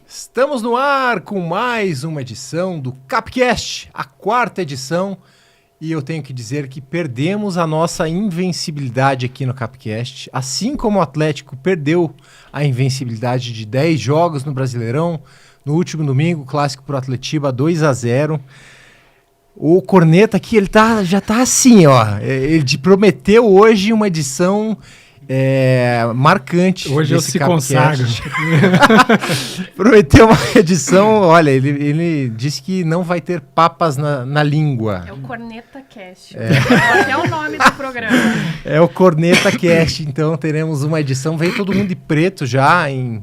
Estamos no ar com mais uma edição do Capcast, a 4ª edição, e eu tenho que dizer que perdemos a nossa invencibilidade aqui no Capcast, assim como o Atlético perdeu a invencibilidade de 10 jogos no Brasileirão, no último domingo, clássico pro Atletiba 2-0. O Corneta aqui, ele já tá assim, ó, ele prometeu hoje uma edição... marcante. Hoje eu se consagro. Prometeu uma edição, olha, ele disse que não vai ter papas na língua. É o Corneta Cast. É o nome do programa. É o Corneta Cast, então teremos uma edição. Veio todo mundo de preto já, em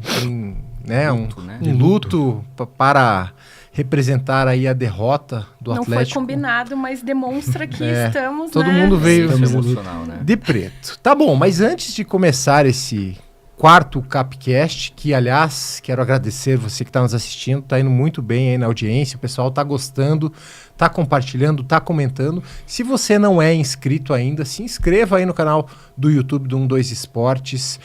luto para representar aí a derrota do Atlético. Não foi combinado, mas demonstra que estamos, todo mundo veio emocional, né? de preto. Tá bom, mas antes de começar esse 4º Capcast, que aliás, quero agradecer você que está nos assistindo, tá indo muito bem aí na audiência, o pessoal tá gostando, tá compartilhando, tá comentando. Se você não é inscrito ainda, se inscreva aí no canal do YouTube do 12 Esportes.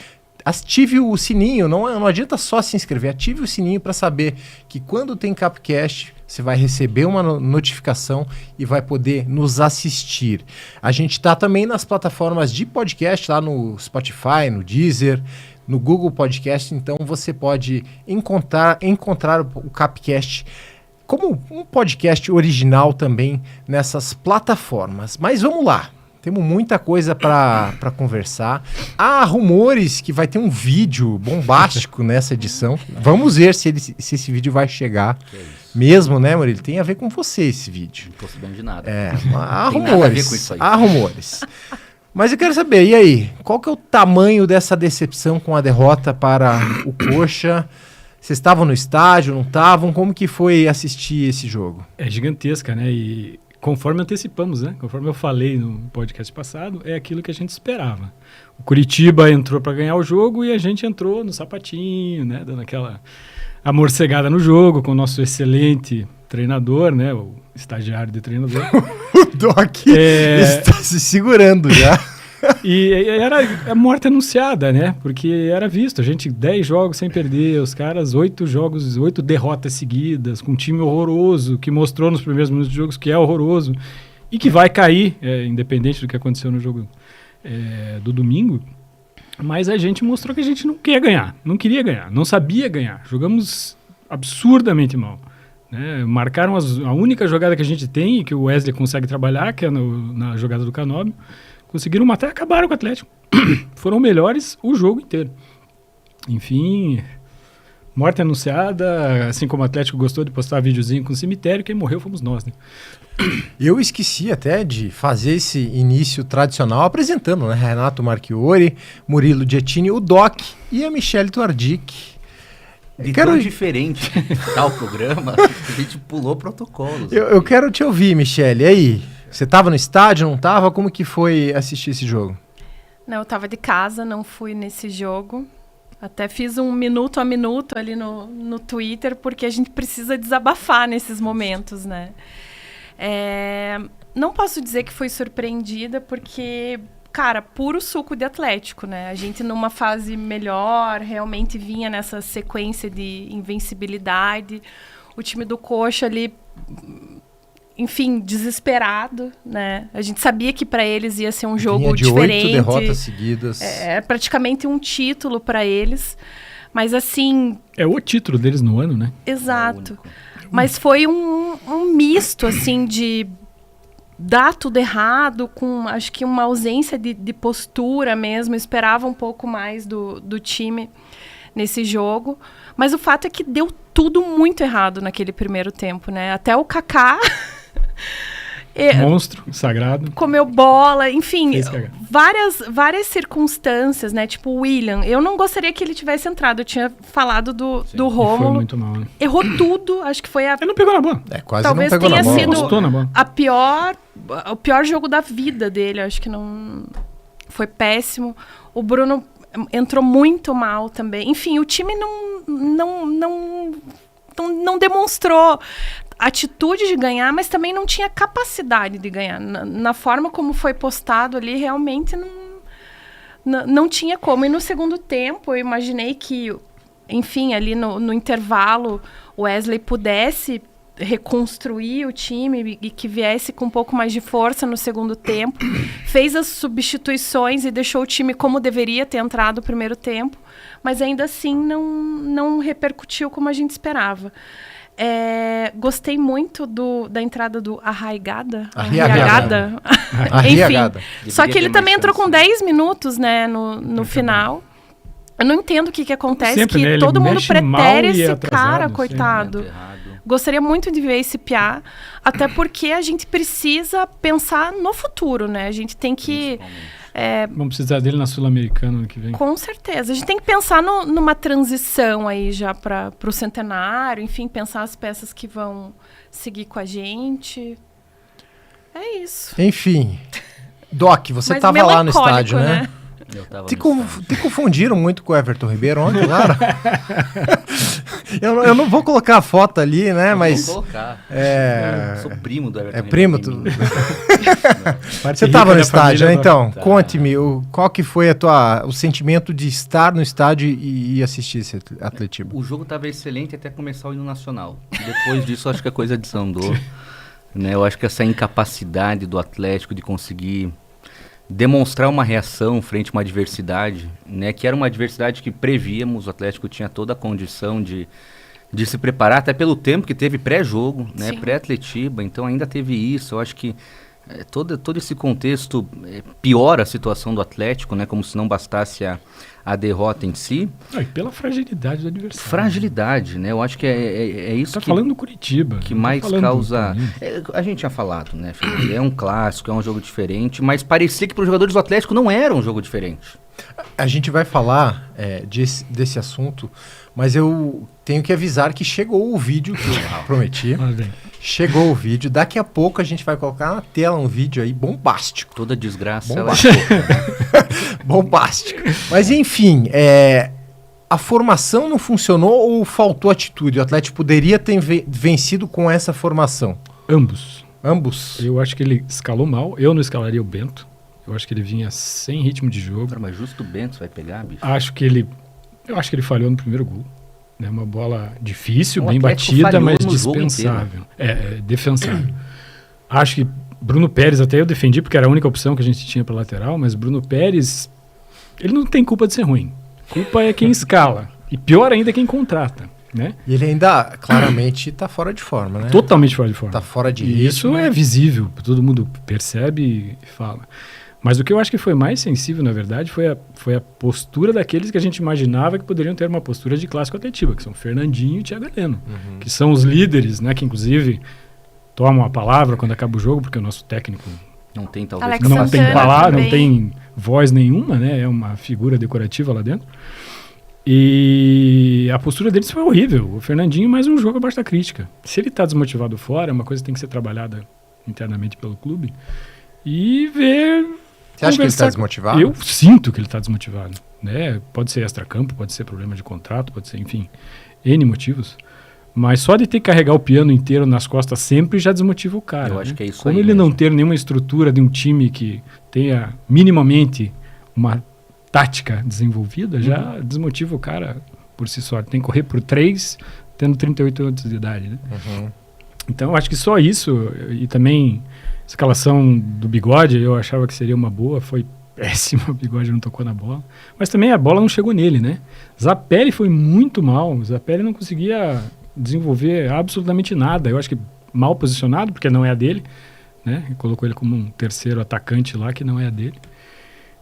Ative o sininho, não adianta só se inscrever, ative o sininho para saber que quando tem Capcast, você vai receber uma notificação e vai poder nos assistir. A gente está também nas plataformas de podcast, lá no Spotify, no Deezer, no Google Podcast, então você pode encontrar o Capcast como um podcast original também nessas plataformas. Mas vamos lá. Temos muita coisa para conversar. Há rumores que vai ter um vídeo bombástico nessa edição. Vamos ver se esse vídeo vai chegar mesmo, né, Murilo? Tem a ver com você esse vídeo. Não tô sabendo de nada. Há rumores. Há rumores. Mas eu quero saber, e aí? Qual que é o tamanho dessa decepção com a derrota para o Coxa? Vocês estavam no estádio, não estavam? Como que foi assistir esse jogo? É gigantesca, né? E... conforme antecipamos, né? Conforme eu falei no podcast passado, é aquilo que a gente esperava. O Curitiba entrou para ganhar o jogo e a gente entrou no sapatinho, né? Dando aquela amorcegada no jogo com o nosso excelente treinador, né? O estagiário de treinador. O Doc está se segurando já. E era a morte anunciada, né? Porque era visto, a gente 10 jogos sem perder, os caras 8 derrotas seguidas, com um time horroroso, que mostrou nos primeiros minutos de jogos que é horroroso e que vai cair, independente do que aconteceu no jogo do domingo. Mas a gente mostrou que a gente não queria ganhar, não sabia ganhar. Jogamos absurdamente mal. Né? Marcaram a única jogada que a gente tem e que o Wesley consegue trabalhar, que é na jogada do Canóbio. Conseguiram matar e acabaram com o Atlético. Foram melhores o jogo inteiro. Enfim, morte anunciada, assim como o Atlético gostou de postar videozinho com o cemitério, quem morreu fomos nós, né? Eu esqueci até de fazer esse início tradicional apresentando, né? Renato Marchiori, Murilo Giattini, o Doc e a Michele Tuardic. Tão diferente tá o programa, a gente pulou protocolos. Eu quero te ouvir, Michele. E aí? Você estava no estádio, não estava? Como que foi assistir esse jogo? Não, eu estava de casa, não fui nesse jogo. Até fiz um minuto a minuto ali no Twitter, porque a gente precisa desabafar nesses momentos, né? Não posso dizer que fui surpreendida, porque, cara, puro suco de Atlético, né? A gente numa fase melhor, realmente vinha nessa sequência de invencibilidade. O time do Coxa ali... enfim, desesperado, né? A gente sabia que para eles ia ser um jogo diferente. 8 derrotas seguidas. É praticamente um título para eles. Mas assim... é o título deles no ano, né? Exato. Mas foi um misto, assim, de dar tudo errado, com acho que uma ausência de postura mesmo. Eu esperava um pouco mais do time nesse jogo. Mas o fato é que deu tudo muito errado naquele primeiro tempo, né? Até o Kaká... monstro, sagrado. Comeu bola, enfim, várias circunstâncias, né? Tipo o William. Eu não gostaria que ele tivesse entrado. Eu tinha falado do Rômulo. Foi muito mal, né? Errou tudo. Acho que foi a... ele não pegou na bola. Quase talvez não pegou tenha na bola. sido Postou na bola. o pior jogo da vida dele. Acho que não... foi péssimo. O Bruno entrou muito mal também. Enfim, o time não demonstrou atitude de ganhar, mas também não tinha capacidade de ganhar. Na forma como foi postado ali, realmente não tinha como. E no segundo tempo, eu imaginei que enfim, ali no intervalo, o Wesley pudesse reconstruir o time e que viesse com um pouco mais de força no segundo tempo. Fez as substituições e deixou o time como deveria ter entrado no primeiro tempo, mas ainda assim não repercutiu como a gente esperava. Gostei muito da entrada do Arriagada. Enfim, só que ele também entrou com 10 minutos, né, no final. Eu não entendo o que acontece, sempre, que né? todo mundo pretere esse atrasado, cara, coitado. Gostaria muito de ver esse piá, até porque a gente precisa pensar no futuro, né? A gente tem que... Vamos precisar dele na Sul-Americana ano que vem. Com certeza. A gente tem que pensar numa transição aí já para o centenário, enfim, pensar as peças que vão seguir com a gente. É isso. Enfim. Doc, você estava lá no estádio, né? Te confundiram muito com o Everton Ribeiro ontem, claro. eu não vou colocar a foto ali, né? Mas vou colocar. Sou primo do Everton Ribeiro. Primo? Você estava no estádio, né? Então, conte-me, qual que foi o sentimento de estar no estádio e assistir esse Atletiba? O jogo estava excelente até começar o hino nacional. Depois disso, acho que a coisa desandou. Né? Eu acho que essa incapacidade do Atlético de conseguir demonstrar uma reação frente a uma adversidade, né, que era uma adversidade que prevíamos, o Atlético tinha toda a condição de se preparar, até pelo tempo que teve pré-jogo, né, pré-Atletiba, então ainda teve isso. Eu acho que todo esse contexto piora a situação do Atlético, né, como se não bastasse a derrota em si. E pela fragilidade do adversário. Fragilidade, né? Eu acho que é isso que... falando do Curitiba. Que mais causa... a gente tinha falado, né, Felipe? É um clássico, é um jogo diferente, mas parecia que para os jogadores do Atlético não era um jogo diferente. A gente vai falar desse assunto, mas eu tenho que avisar que chegou o vídeo que eu prometi. Chegou o vídeo. Daqui a pouco a gente vai colocar na tela um vídeo aí bombástico. Toda desgraça bombástico. Mas enfim, a formação não funcionou ou faltou atitude? O Atlético poderia ter vencido com essa formação? Ambos. Eu acho que ele escalou mal. Eu não escalaria o Bento. Eu acho que ele vinha sem ritmo de jogo. Mas justo o Bento vai pegar, bicho? Eu acho que ele falhou no primeiro gol. Né? Uma bola difícil, bem batida, mas dispensável. Defensável. Acho que Bruno Pérez, até eu defendi, porque era a única opção que a gente tinha para lateral, mas Bruno Pérez, ele não tem culpa de ser ruim. Culpa é quem escala. E pior ainda é quem contrata. Né? E ele ainda, claramente, está fora de forma, né? Totalmente fora de forma. Está fora de ritmo. E isso é visível, todo mundo percebe e fala. Mas o que eu acho que foi mais sensível, na verdade, foi a postura daqueles que a gente imaginava que poderiam ter uma postura de clássico Atletiba, que são Fernandinho e Thiago Heleno, que são os líderes, né, que inclusive tomam a palavra quando acaba o jogo, porque o nosso técnico não tem, talvez, não tem palavra, não tem voz nenhuma, né, é uma figura decorativa lá dentro. E a postura deles foi horrível. O Fernandinho, mais um jogo abaixo da crítica. Se ele está desmotivado fora, é uma coisa que tem que ser trabalhada internamente pelo clube e ver... Você acha que ele está desmotivado? Eu sinto que ele está desmotivado. Né? Pode ser extracampo, pode ser problema de contrato, pode ser, enfim, N motivos. Mas só de ter que carregar o piano inteiro nas costas sempre já desmotiva o cara. Eu acho que é isso. Como aí ele mesmo. Não ter nenhuma estrutura de um time que tenha minimamente uma tática desenvolvida, já desmotiva o cara por si só. Ele tem que correr por 3, tendo 38 anos de idade. Né? Então, eu acho que só isso, e também... escalação do Bigode, eu achava que seria uma boa, foi péssima, o Bigode não tocou na bola. Mas também a bola não chegou nele, né? Zapelli foi muito mal, Zapelli não conseguia desenvolver absolutamente nada. Eu acho que mal posicionado, porque não é a dele, né? E colocou ele como um terceiro atacante lá, que não é a dele.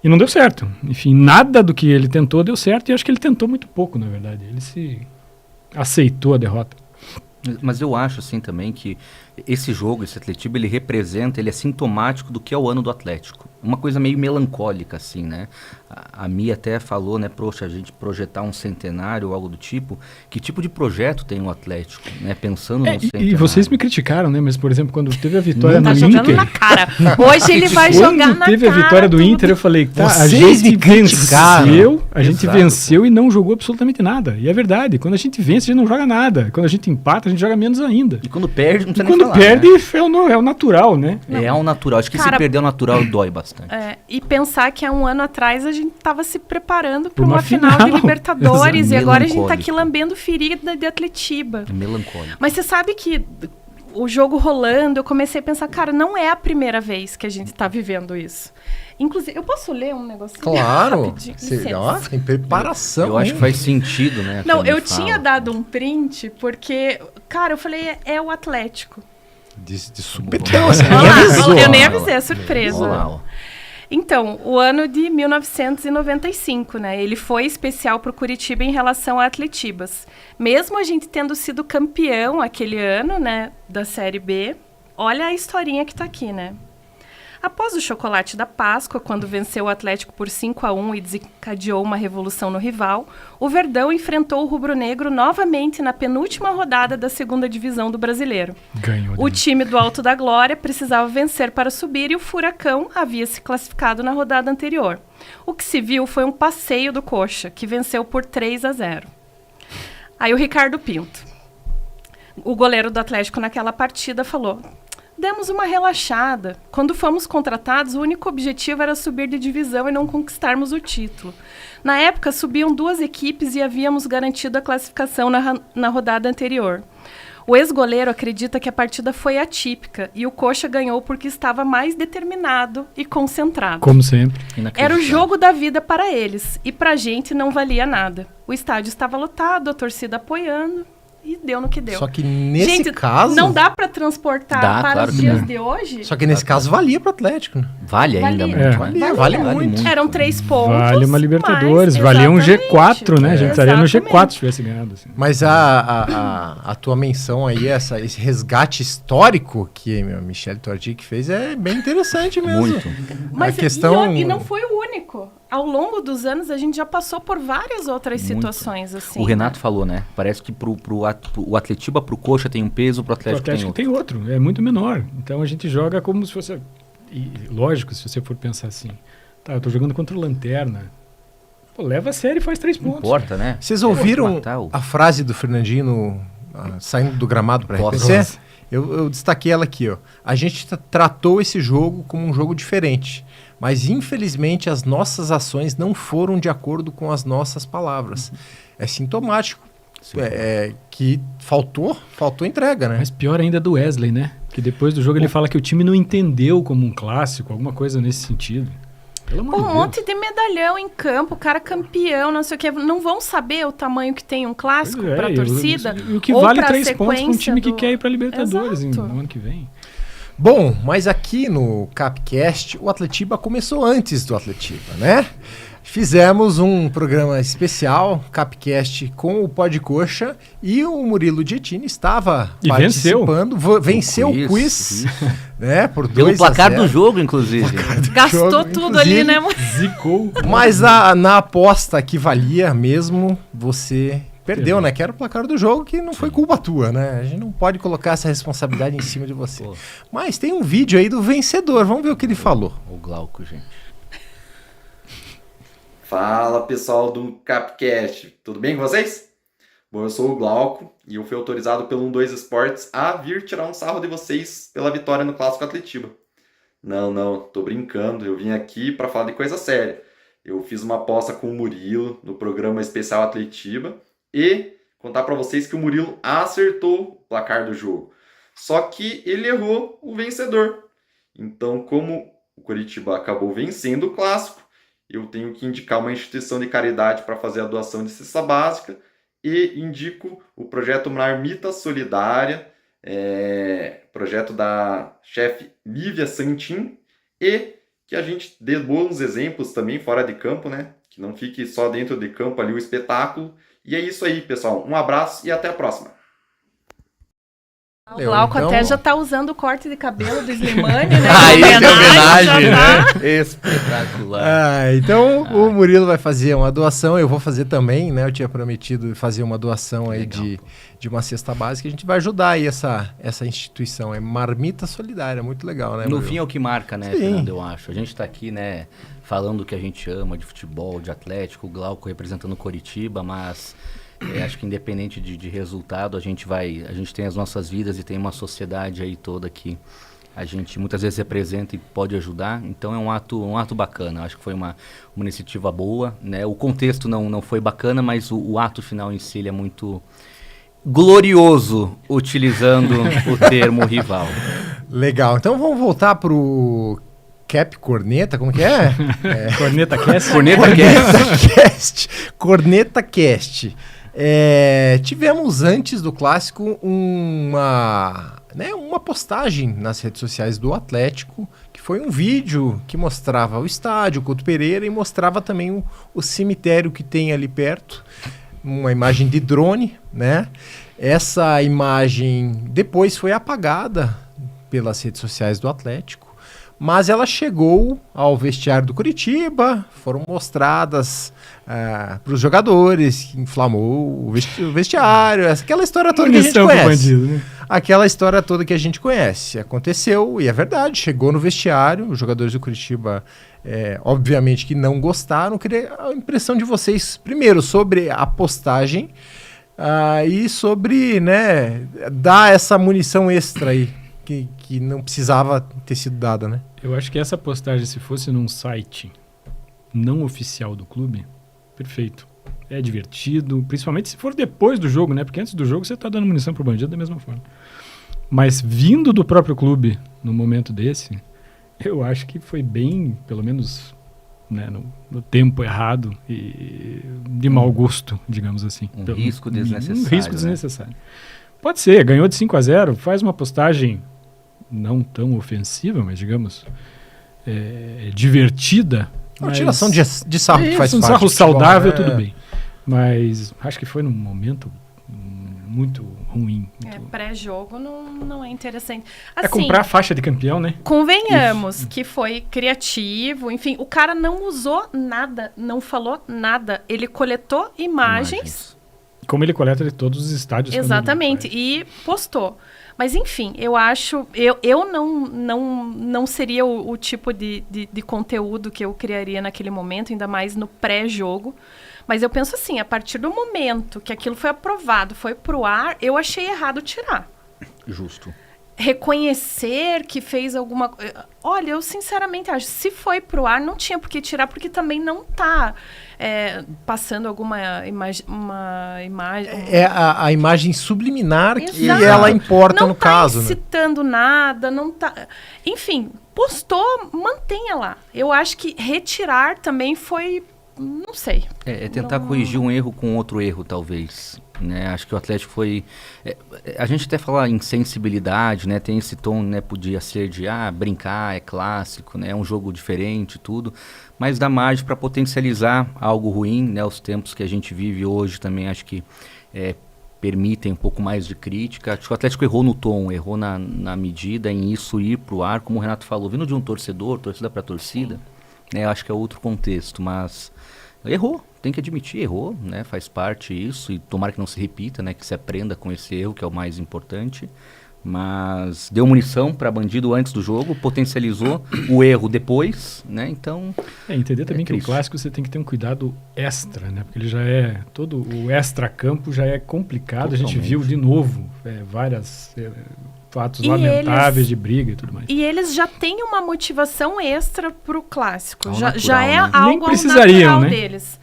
E não deu certo. Enfim, nada do que ele tentou deu certo, e acho que ele tentou muito pouco, na verdade. Ele se aceitou a derrota. Mas eu acho, assim, também que esse jogo, esse Atletiba, ele representa, ele é sintomático do que é o ano do Atlético. Uma coisa meio melancólica, assim, né? A Mia até falou, né? Poxa, a gente projetar um centenário ou algo do tipo. Que tipo de projeto tem o Atlético, né? Pensando no centenário. E vocês me criticaram, né? Mas, por exemplo, quando teve a vitória no Inter... jogando na cara. Hoje ele vai jogar na cara. Quando teve a vitória do Inter, eu falei, tá, a gente venceu e não jogou absolutamente nada. E é verdade, quando a gente vence, a gente não joga nada. Quando a gente empata, a gente joga menos ainda. E quando perde, não precisa nem lá, perde né? é o natural, né? É o natural. Acho que Cara, se perder o natural dói bastante. E pensar que há um ano atrás a gente estava se preparando para Uma uma final de final. Libertadores e agora a gente está aqui Melancólico. lambendo ferida de Atletiba. É melancólico. Mas você sabe que o jogo rolando, eu comecei a pensar, cara, não é a primeira vez que a gente está vivendo isso. Inclusive, eu posso ler um negocinho? Claro. Rapidinho, Você, licença. ó, tem preparação. Eu acho que hein? faz sentido, né? Não, quando eu ele fala. tinha dado um print porque, cara, eu falei, é o Atlético. De supetão, assim, Olha nem lá, avisou. eu nem Olha lá. avisei, é surpresa. Olha lá, ó. Então, o ano de 1995, né? Ele foi especial para o Curitiba em relação a Atletibas. Mesmo a gente tendo sido campeão aquele ano, né, da Série B, olha a historinha que tá aqui, né? Após o chocolate da Páscoa, quando venceu o Atlético por 5-1 e desencadeou uma revolução no rival, o Verdão enfrentou o rubro-negro novamente na penúltima rodada da segunda divisão do Brasileiro. Ganhou. O time do Alto da Glória precisava vencer para subir e o Furacão havia se classificado na rodada anterior. O que se viu foi um passeio do Coxa, que venceu por 3-0. Aí o Ricardo Pinto, o goleiro do Atlético naquela partida, falou: demos uma relaxada. Quando fomos contratados, o único objetivo era subir de divisão e não conquistarmos o título. Na época, subiam 2 equipes e havíamos garantido a classificação na rodada anterior. O ex-goleiro acredita que a partida foi atípica e o Coxa ganhou porque estava mais determinado e concentrado. Como sempre. Era o Inacreditável. jogo da vida para eles e pra gente não valia nada. O estádio estava lotado, a torcida apoiando e deu no que deu. Só que nesse Gente, caso. não dá pra transportar Dá, para claro os que dias dá. de hoje? Só que nesse caso valia pro Atlético, né? Vale ainda Valia. muito. É. Vale muito. Eram 3 pontos. Vale uma Libertadores, mas- valia um exatamente, G4, né? A gente estaria no exatamente. G4 se tivesse ganhado. Assim. Mas a tua menção aí, esse resgate histórico que a Michele Tordic fez é bem interessante mesmo. Muito. Mas a questão... e não foi o único. Ao longo dos anos, a gente já passou por várias outras Muito. situações assim. O Renato falou, né? Parece que o Atletiba, pro Coxa tem um peso, pro O Atlético, Atlético tem outro, é muito menor. Então a gente joga como se fosse... E, lógico, se você for pensar assim, tá, eu tô jogando contra o Lanterna. Pô, leva a sério e faz 3 Não pontos. importa, né? Vocês ouviram matar o- a frase do Fernandinho saindo do gramado para Posso. reconhecer? Eu destaquei ela aqui, ó. A gente tratou esse jogo como um jogo diferente, mas infelizmente as nossas ações não foram de acordo com as nossas palavras. É sintomático. Sim. Que faltou entrega, né? Mas pior ainda é do Wesley, né? Que depois do jogo ele fala que o time não entendeu como um clássico, alguma coisa nesse sentido. Pelo amor Pô, de um Deus. monte de medalhão em campo, o cara campeão, não sei o que. Não vão saber o tamanho que tem um clássico Pois é, pra e torcida. E o que ou vale pra 3 pontos para um sequência time que do- quer ir para Libertadores Exato. no ano que vem. Bom, mas aqui no Capcast, o Atletiba começou antes do Atletiba, né? Fizemos um programa especial, Capcast, com o Pó de Coxa e o Murilo Dietini estava E participando. Venceu o quiz, né? Por Pelo 2 placar do jogo, inclusive. Gastou jogo, tudo ali, né? Zicou. Mas na aposta que valia mesmo, você perdeu, né? Que era o placar do jogo, que não foi culpa tua, né? A gente não pode colocar essa responsabilidade em cima de você. Pô. Mas tem um vídeo aí do vencedor, vamos ver o que ele falou. O Glauco, gente. Fala pessoal do Capcast, tudo bem com vocês? Bom, eu sou o Glauco e eu fui autorizado pelo 12 Esportes a vir tirar um sarro de vocês pela vitória no Clássico Atletiba. Não, tô brincando, eu vim aqui para falar de coisa séria. Eu fiz uma aposta com o Murilo no programa especial Atletiba e contar para vocês que o Murilo acertou o placar do jogo. Só que ele errou o vencedor. Então, como o Curitiba acabou vencendo o Clássico, eu tenho que indicar uma instituição de caridade para fazer a doação de cesta básica e indico o projeto Marmita Solidária, projeto da chefe Lívia Santin, e que a gente dê bons exemplos também fora de campo, né? Que não fique só dentro de campo ali o espetáculo. E é isso aí, pessoal. Um abraço e até a próxima. O Glauco Então- até já tá usando o corte de cabelo do Slimane, né? Aí, Em de homenagem, já tá. né? Espetacular. Então o Murilo vai fazer uma doação, eu vou fazer também, né? Eu tinha prometido fazer uma doação aí Legal, de uma cesta básica. A gente vai ajudar aí essa instituição, é Marmita Solidária, muito legal, né? No Murilo? fim é o que marca, né, Sim. Fernando, eu acho. A gente tá aqui, né, falando o que a gente ama de futebol, de Atlético, o Glauco representando o Coritiba, mas Acho que independente de resultado, a gente tem as nossas vidas e tem uma sociedade aí toda que a gente muitas vezes representa e pode ajudar. Então é um ato bacana. Acho que foi uma iniciativa boa, né? O contexto não foi bacana, mas o ato final em si ele é muito glorioso, utilizando o termo rival. Legal. Então vamos voltar pro Cap Corneta, como que é? Corneta Cast? Corneta Cast. Tivemos antes do clássico uma postagem nas redes sociais do Atlético, que foi um vídeo que mostrava o estádio, o Couto Pereira, e mostrava também o cemitério que tem ali perto, uma imagem de drone, né? Essa imagem depois foi apagada pelas redes sociais do Atlético, mas ela chegou ao vestiário do Curitiba, foram mostradas para os jogadores, que inflamou o vestiário, aquela história toda que a gente conhece. Bandido, né? Aquela história toda que a gente conhece. Aconteceu, e é verdade, chegou no vestiário, os jogadores do Curitiba, obviamente que não gostaram. Queria a impressão de vocês, primeiro, sobre a postagem e sobre, né, dar essa munição extra aí, que não precisava ter sido dada, né? Eu acho que essa postagem, se fosse num site não oficial do clube, perfeito. É divertido, principalmente se for depois do jogo, né? Porque antes do jogo você tá dando munição pro bandido da mesma forma. Mas vindo do próprio clube, num momento desse, eu acho que foi bem, pelo menos, né, no tempo errado e de mau gosto, digamos assim. Risco desnecessário. Um risco desnecessário. Pode ser, ganhou de 5-0, faz uma postagem não tão ofensiva, mas digamos, divertida. Uma tiração de sarro que faz parte. Um sarro saudável, tudo bem. Mas acho que foi num momento muito ruim. Pré-jogo não é interessante. Assim, comprar a faixa de campeão, né? Convenhamos que foi criativo. Enfim, o cara não usou nada, não falou nada. Ele coletou imagens. Como ele coleta de todos os estádios. Exatamente, e postou. Mas, enfim, eu acho... Eu não seria o tipo de conteúdo que eu criaria naquele momento, ainda mais no pré-jogo. Mas eu penso assim, a partir do momento que aquilo foi aprovado, foi pro ar, eu achei errado tirar. Justo. Reconhecer que fez alguma... Olha, eu sinceramente acho, se foi pro ar, não tinha por que tirar, porque também não tá passando alguma imagem... A imagem subliminar. Exato. Que ela importa não no caso. Não tá incitando nada, não tá... Enfim, postou, mantenha lá. Eu acho que retirar também foi... Não sei. Tentar corrigir um erro com outro erro, talvez. Né? Acho que o Atlético foi... a gente até fala em sensibilidade, né? Tem esse tom, né? Podia ser de brincar, é clássico, né? É um jogo diferente, tudo. Mas dá margem para potencializar algo ruim, né? Os tempos que a gente vive hoje também acho que permitem um pouco mais de crítica. Acho que o Atlético errou no tom, errou na medida em isso ir pro ar, como o Renato falou, vindo de um torcedor, torcida para torcida, né? Acho que é outro contexto, mas errou, tem que admitir, errou, né? Faz parte isso, e tomara que não se repita, né? Que se aprenda com esse erro, que é o mais importante. Mas deu munição para bandido antes do jogo, potencializou o erro depois, né? Então... entender também que o clássico você tem que ter um cuidado extra, né? Porque ele já todo o extra-campo já é complicado. Totalmente. A gente viu de novo várias... fatos lamentáveis de briga e tudo mais. E eles já têm uma motivação extra pro clássico. Já natural, é né? algo Nem precisariam, natural né? deles.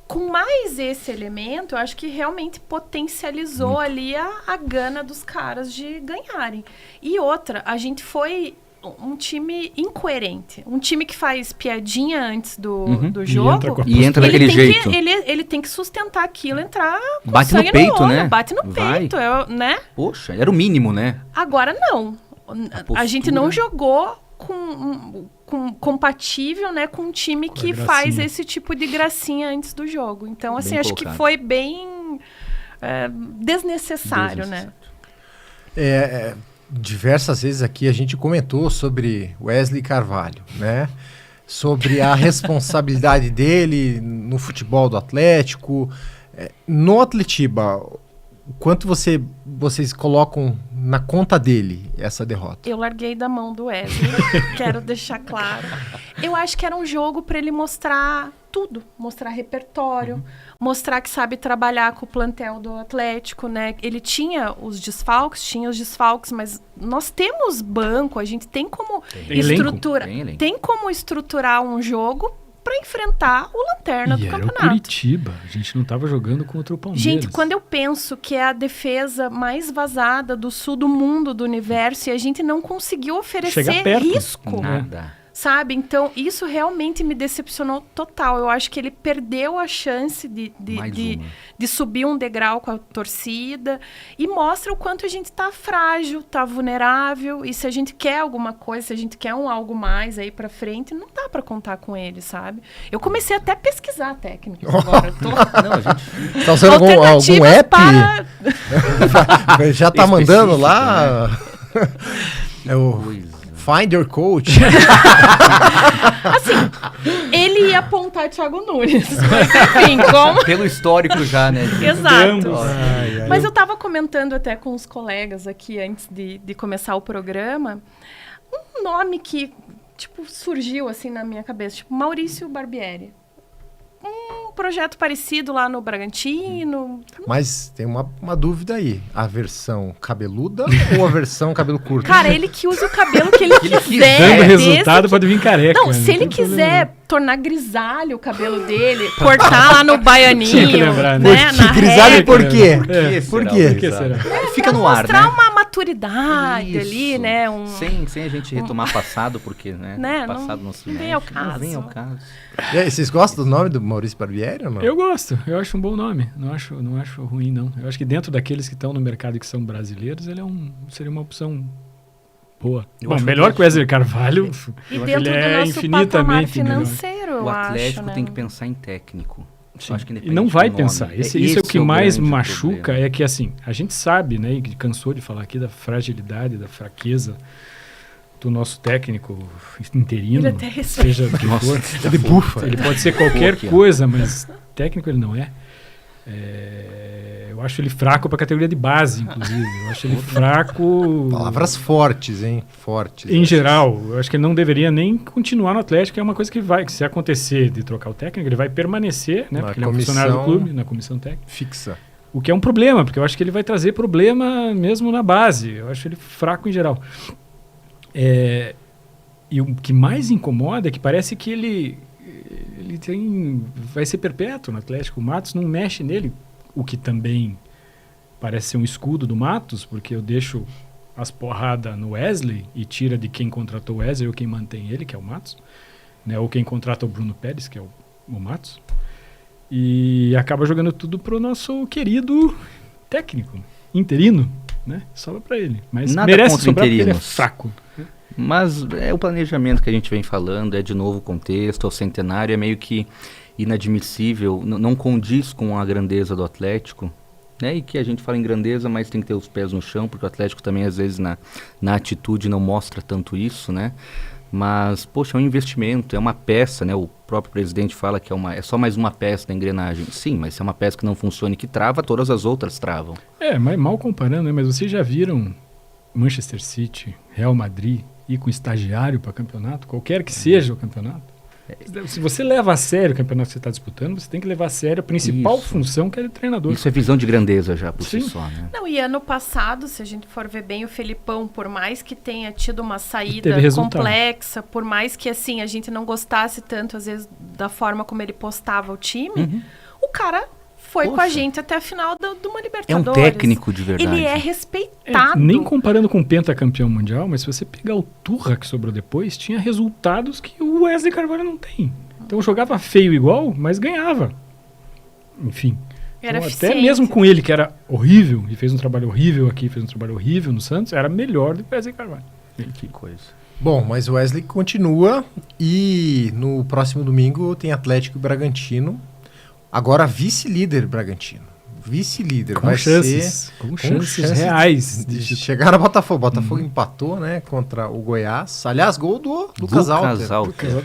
Com mais esse elemento, eu acho que realmente potencializou ali a gana dos caras de ganharem. E outra, a gente foi um time incoerente. Um time que faz piadinha antes do jogo. E entra daquele jeito. Ele tem que sustentar aquilo, entrar com bate sangue no peito, olho, né? Bate no peito, né? Poxa, era o mínimo, né? Agora não. A gente não jogou compatível, né, com um time que faz esse tipo de gracinha antes do jogo. Então, assim, acho que foi bem desnecessário, né? Diversas vezes aqui a gente comentou sobre Wesley Carvalho, né? Sobre a responsabilidade dele no futebol do Atlético. No Atletiba, O quanto vocês colocam na conta dele essa derrota? Eu larguei da mão do Wesley, quero deixar claro. Eu acho que era um jogo para ele mostrar tudo, mostrar repertório, mostrar que sabe trabalhar com o plantel do Atlético, né? Ele tinha os desfalques, mas nós temos banco, a gente tem como tem como estruturar um jogo para enfrentar o lanterna do campeonato. Era o Curitiba, a gente não estava jogando contra o Palmeiras. Gente, quando eu penso que é a defesa mais vazada do sul do mundo, do universo, e a gente não conseguiu oferecer risco. Nada. Sabe? Então, isso realmente me decepcionou total. Eu acho que ele perdeu a chance de subir um degrau com a torcida e mostra o quanto a gente tá frágil, tá vulnerável. E se a gente quer alguma coisa, se a gente quer algo mais aí pra frente, não dá pra contar com ele, sabe? Eu comecei até a pesquisar técnicas agora. Não, a gente... Tá usando algum app? Já tá mandando lá? É o... Find your coach. Assim, ele ia apontar Thiago Nunes. Mas, enfim, como... Pelo histórico já, né? Exato. Mas eu tava comentando até com os colegas aqui, antes de começar o programa, um nome que, tipo, surgiu assim na minha cabeça. Tipo, Maurício Barbieri. Um projeto parecido lá no Bragantino. Mas tem uma dúvida aí. A versão cabeluda ou a versão cabelo curto? Cara, ele que usa o cabelo que ele quiser. Dando resultado pode vir careca. Não, se ele quiser tornar grisalho o cabelo dele, cortar lá no baianinho, lembrar, né? Na grisalho por quê? Por que será? Fica no ar, né? Mostrar uma maturidade Isso. ali, né? Sem a gente retomar passado, porque, né? Passado não se mexe. Vem ao caso. Não vem ao caso. E aí, vocês gostam do nome do Maurício Barbieri ou não? Eu gosto, eu acho um bom nome. Não acho ruim, não. Eu acho que dentro daqueles que estão no mercado e que são brasileiros, ele seria uma opção boa. Bom, melhor que o Wesley Carvalho. E dentro do nosso patamar financeiro, eu acho. O Atlético né? tem que pensar em técnico. Acho que e não vai pensar. Isso é o que mais machuca, problema. É que assim, a gente sabe, né, e cansou de falar aqui da fragilidade, da fraqueza do nosso técnico interino, ele até seja o que for. Ele bufa. Ele pode ser qualquer coisa, mas técnico ele não é. Eu acho ele fraco para a categoria de base, inclusive. Eu acho ele fraco... Palavras fortes, hein? Fortes. Em geral. Eu acho que ele não deveria nem continuar no Atlético. É uma coisa que se acontecer de trocar o técnico, ele vai permanecer, né? Porque ele é um funcionário do clube, na comissão técnica. Fixa. O que é um problema, porque eu acho que ele vai trazer problema mesmo na base. Eu acho ele fraco em geral. E o que mais incomoda é que parece que ele vai ser perpétuo no Atlético. O Matos não mexe nele, o que também parece ser um escudo do Matos, porque eu deixo as porradas no Wesley e tira de quem contratou o Wesley ou quem mantém ele, que é o Matos, né? Ou quem contrata o Bruno Pérez, que é o Matos, e acaba jogando tudo pro nosso querido técnico, interino, né? Sobra para ele, mas nada merece sobrar porque ele é fraco. Mas é o planejamento que a gente vem falando, é de novo o contexto, é o centenário, é meio que inadmissível, não condiz com a grandeza do Atlético, né? E que a gente fala em grandeza, mas tem que ter os pés no chão, porque o Atlético também às vezes na atitude não mostra tanto isso, né? Mas, poxa, é um investimento, é uma peça, né? O próprio presidente fala que é só mais uma peça da engrenagem. Sim, mas se é uma peça que não funciona e que trava, todas as outras travam. Mas mal comparando, né? Mas vocês já viram Manchester City, Real Madrid ir com estagiário para campeonato, qualquer que seja o campeonato? Se você leva a sério o campeonato que você está disputando, você tem que levar a sério a principal função, que é o treinador. Isso é visão de grandeza já por si só, né? Não, e ano passado, se a gente for ver bem, o Felipão, por mais que tenha tido uma saída complexa, por mais que assim a gente não gostasse tanto, às vezes, da forma como ele postava o time, o cara foi com a gente até a final de uma Libertadores. É um técnico de verdade. Ele é respeitado. Nem comparando com o pentacampeão mundial, mas se você pegar o Turra que sobrou depois, tinha resultados que o Wesley Carvalho não tem. Então jogava feio igual, mas ganhava. Enfim. Era então, até mesmo com ele, que era horrível, e fez um trabalho horrível aqui, fez um trabalho horrível no Santos, era melhor do que o Wesley Carvalho. Que coisa. Bom, mas o Wesley continua e no próximo domingo tem Atlético e Bragantino. Agora vice-líder Bragantino. vice-líder. Com Vai chances. ser Com chances reais. de chegar no Botafogo. Botafogo empatou, né, contra o Goiás. Aliás, gol do Lucas Alter.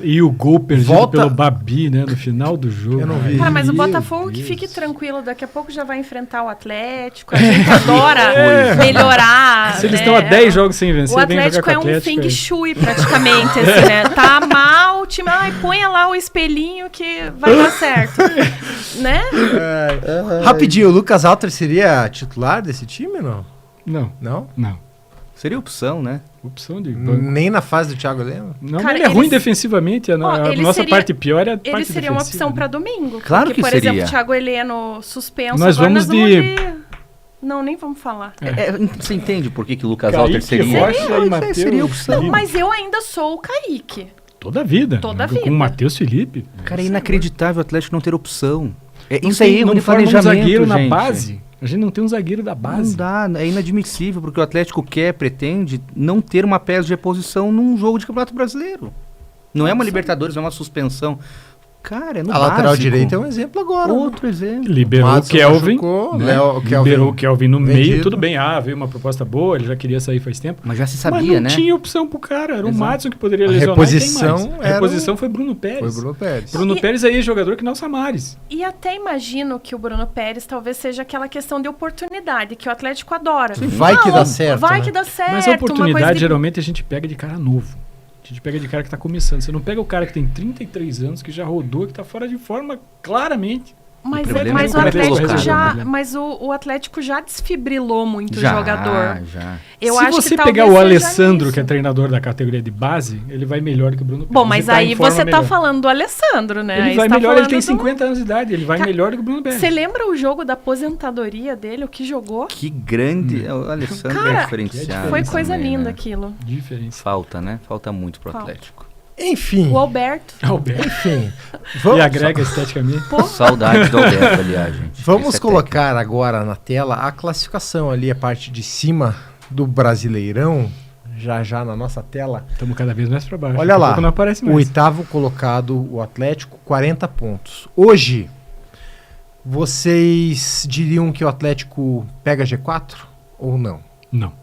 E o gol perdido Volta- pelo Babi, né? No final do jogo. Eu não vi. Cara, mas o Meu Botafogo que Deus. fique tranquilo, daqui a pouco já vai enfrentar o Atlético. A gente adora melhorar. Se eles né? estão há 10 jogos sem vencer, O vem jogar Atlético com é o um Atlético. feng shui praticamente, assim, né? Tá mal o time, ai, ponha lá o espelhinho que vai dar certo. Né? Rapidinho, o Lucas Alter seria titular desse time, não? Não. Não? Seria opção, né? Opção de banco. Nem na fase do Thiago Heleno? Não, Cara, ele é ruim eles- defensivamente. A ele nossa seria- parte pior é a parte Ele seria uma defensiva, opção né? para domingo. Claro porque, que por seria. exemplo, o Thiago Heleno suspenso. Nós agora vamos nós vamos de- Não, nem vamos falar. Você entende por que o Lucas Kaique, Alter seria? Rocha e Matheus seria opção. Felipe. Mas eu ainda sou o Kaique. Toda a vida. Toda a Com vida. o Matheus Felipe. Cara, é inacreditável o Atlético não ter opção. Não Isso tem- é erro não de forma um planejamento, zagueiro na gente. base. A gente não tem um zagueiro da base. Não dá, é inadmissível, porque o Atlético pretende não ter uma peça de reposição num jogo de Campeonato Brasileiro. Não é uma Libertadores, é uma suspensão. Cara, é no A lateral básico. direita é um exemplo agora. Outro exemplo. Liberou o Madison Kelvin. machucou, né? Léo- Kelvin Liberou o Kelvin no vendido. meio. Tudo bem. Veio uma proposta boa. Ele já queria sair faz tempo. Mas já se Mas sabia, não né? tinha opção pro cara. Era o Exato. Madison que poderia A lesionar. reposição e quem mais? era A reposição o- foi Bruno Pérez. Foi o Bruno Pérez. Bruno E- Pérez aí é jogador que não Samares. E até imagino que o Bruno Pérez talvez seja aquela questão de oportunidade que o Atlético adora. Vai que dá certo, Vai né? que dá certo. Mas a uma coisa oportunidade de- geralmente a gente pega de cara novo. A gente pega de cara que tá começando. Você não pega o cara que tem 33 anos, que já rodou, que tá fora de forma claramente. Mas, O problema mas é o como é Atlético colocado, já, né? mas o Atlético já desfibrilou muito Já, o jogador. já. Eu Se acho você que talvez pegar o seja Alessandro, isso. que é treinador da categoria de base, ele vai melhor que o Bruno Pérez. Bom, mas Ele tá em aí forma você tá melhor. falando do Alessandro, né? Ele Aí vai você tá melhor, ele falando tem do- 50 anos de idade, ele vai Ca- melhor do que o Bruno Pérez. Você lembra o jogo da aposentadoria dele, o que jogou? Que grande. O Alessandro Cara, é diferenciado. Foi coisa também, linda né? aquilo. Diferença. Falta, né? Falta muito pro Falta. Atlético. Enfim, O Alberto. Alberto. enfim. E agrega esteticamente. Saudade do Alberto, aliás, gente. Vamos Esse é colocar agora na tela a classificação ali, a parte de cima do Brasileirão, já na nossa tela. Estamos cada vez mais para baixo. Olha Daqui a lá, pouco não aparece o mais. oitavo colocado, o Atlético, 40 pontos. Hoje, vocês diriam que o Atlético pega G4 ou não? Não.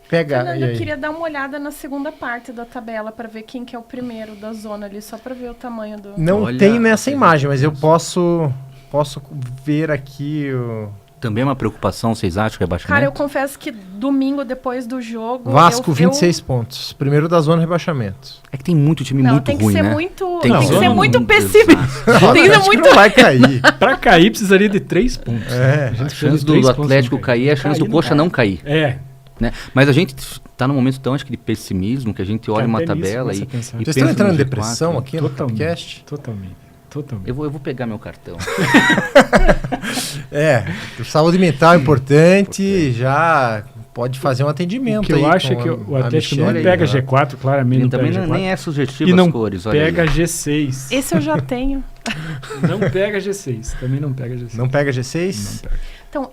Pega. Fernando, e eu aí? queria dar uma olhada na segunda parte da tabela pra ver quem que é o primeiro da zona ali, só pra ver o tamanho do... Não Olha, tem nessa vocês imagem, não mas eu têm posso ver aqui o Também é uma preocupação, vocês acham, rebaixamento? Cara, eu confesso que domingo depois do jogo... Vasco, eu- 26 pontos. Primeiro da zona de rebaixamento. É que tem muito time Não, muito tem que ruim, ser né? muito... Tem Tem, que que ser ser muito muito pessimista. O Tem que ser Atlético muito... não vai cair. Para cair precisaria de 3 pontos. É, A gente A precisa chance de do 3 pontos Atlético não cair é a chance do Cair Coxa cai. não cair. É. Né? Mas a gente tá num momento tão, acho que, de pessimismo, que a gente olha uma até nisso tabela começa e a pensar. Vocês pensa estão entrando no em G4. depressão aqui no Totalmente. podcast? Totalmente. Eu vou pegar meu cartão. Saúde mental é importante, já pode fazer um atendimento O que eu aí acho é com que a- o a Atlético não Michele, pega né? G4, claramente E não também pega G4. nem é sugestivo E não as cores, olha pega aí. G6. Esse eu já tenho. Não pega G6. Também não pega G6. Não pega Não G6? pega. Então,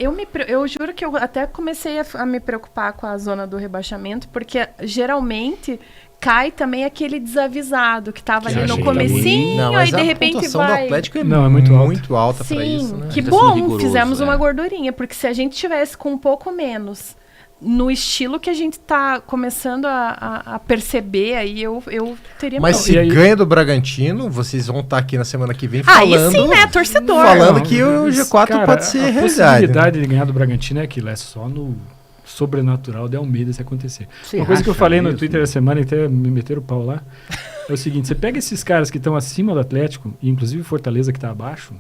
eu juro que eu até comecei a me preocupar com a zona do rebaixamento, porque geralmente cai também aquele desavisado que tava Que ali no acha que tá comecinho, Não, aí mas de a repente pontuação vai... do Atlético é Não, é muito muito alta pra Sim, isso, né? que Tá sendo bom, rigoroso, fizemos é. uma gordurinha, porque se a gente tivesse com um pouco menos, no estilo que a gente tá começando a perceber, aí eu teria... Mas Não, se e aí- ganha do Bragantino, vocês vão estar aqui na semana que vem Aí falando... sim, né, torcedor. Falando Não, que o mas, G4 cara, pode ser a realidade. possibilidade de ganhar do Bragantino é aquilo, é só no sobrenatural de Almeida se acontecer. Você Uma coisa que eu acha falei no mesmo? Twitter essa semana e até me meteram o pau lá, é o seguinte, você pega esses caras que estão acima do Atlético, e inclusive Fortaleza que está abaixo,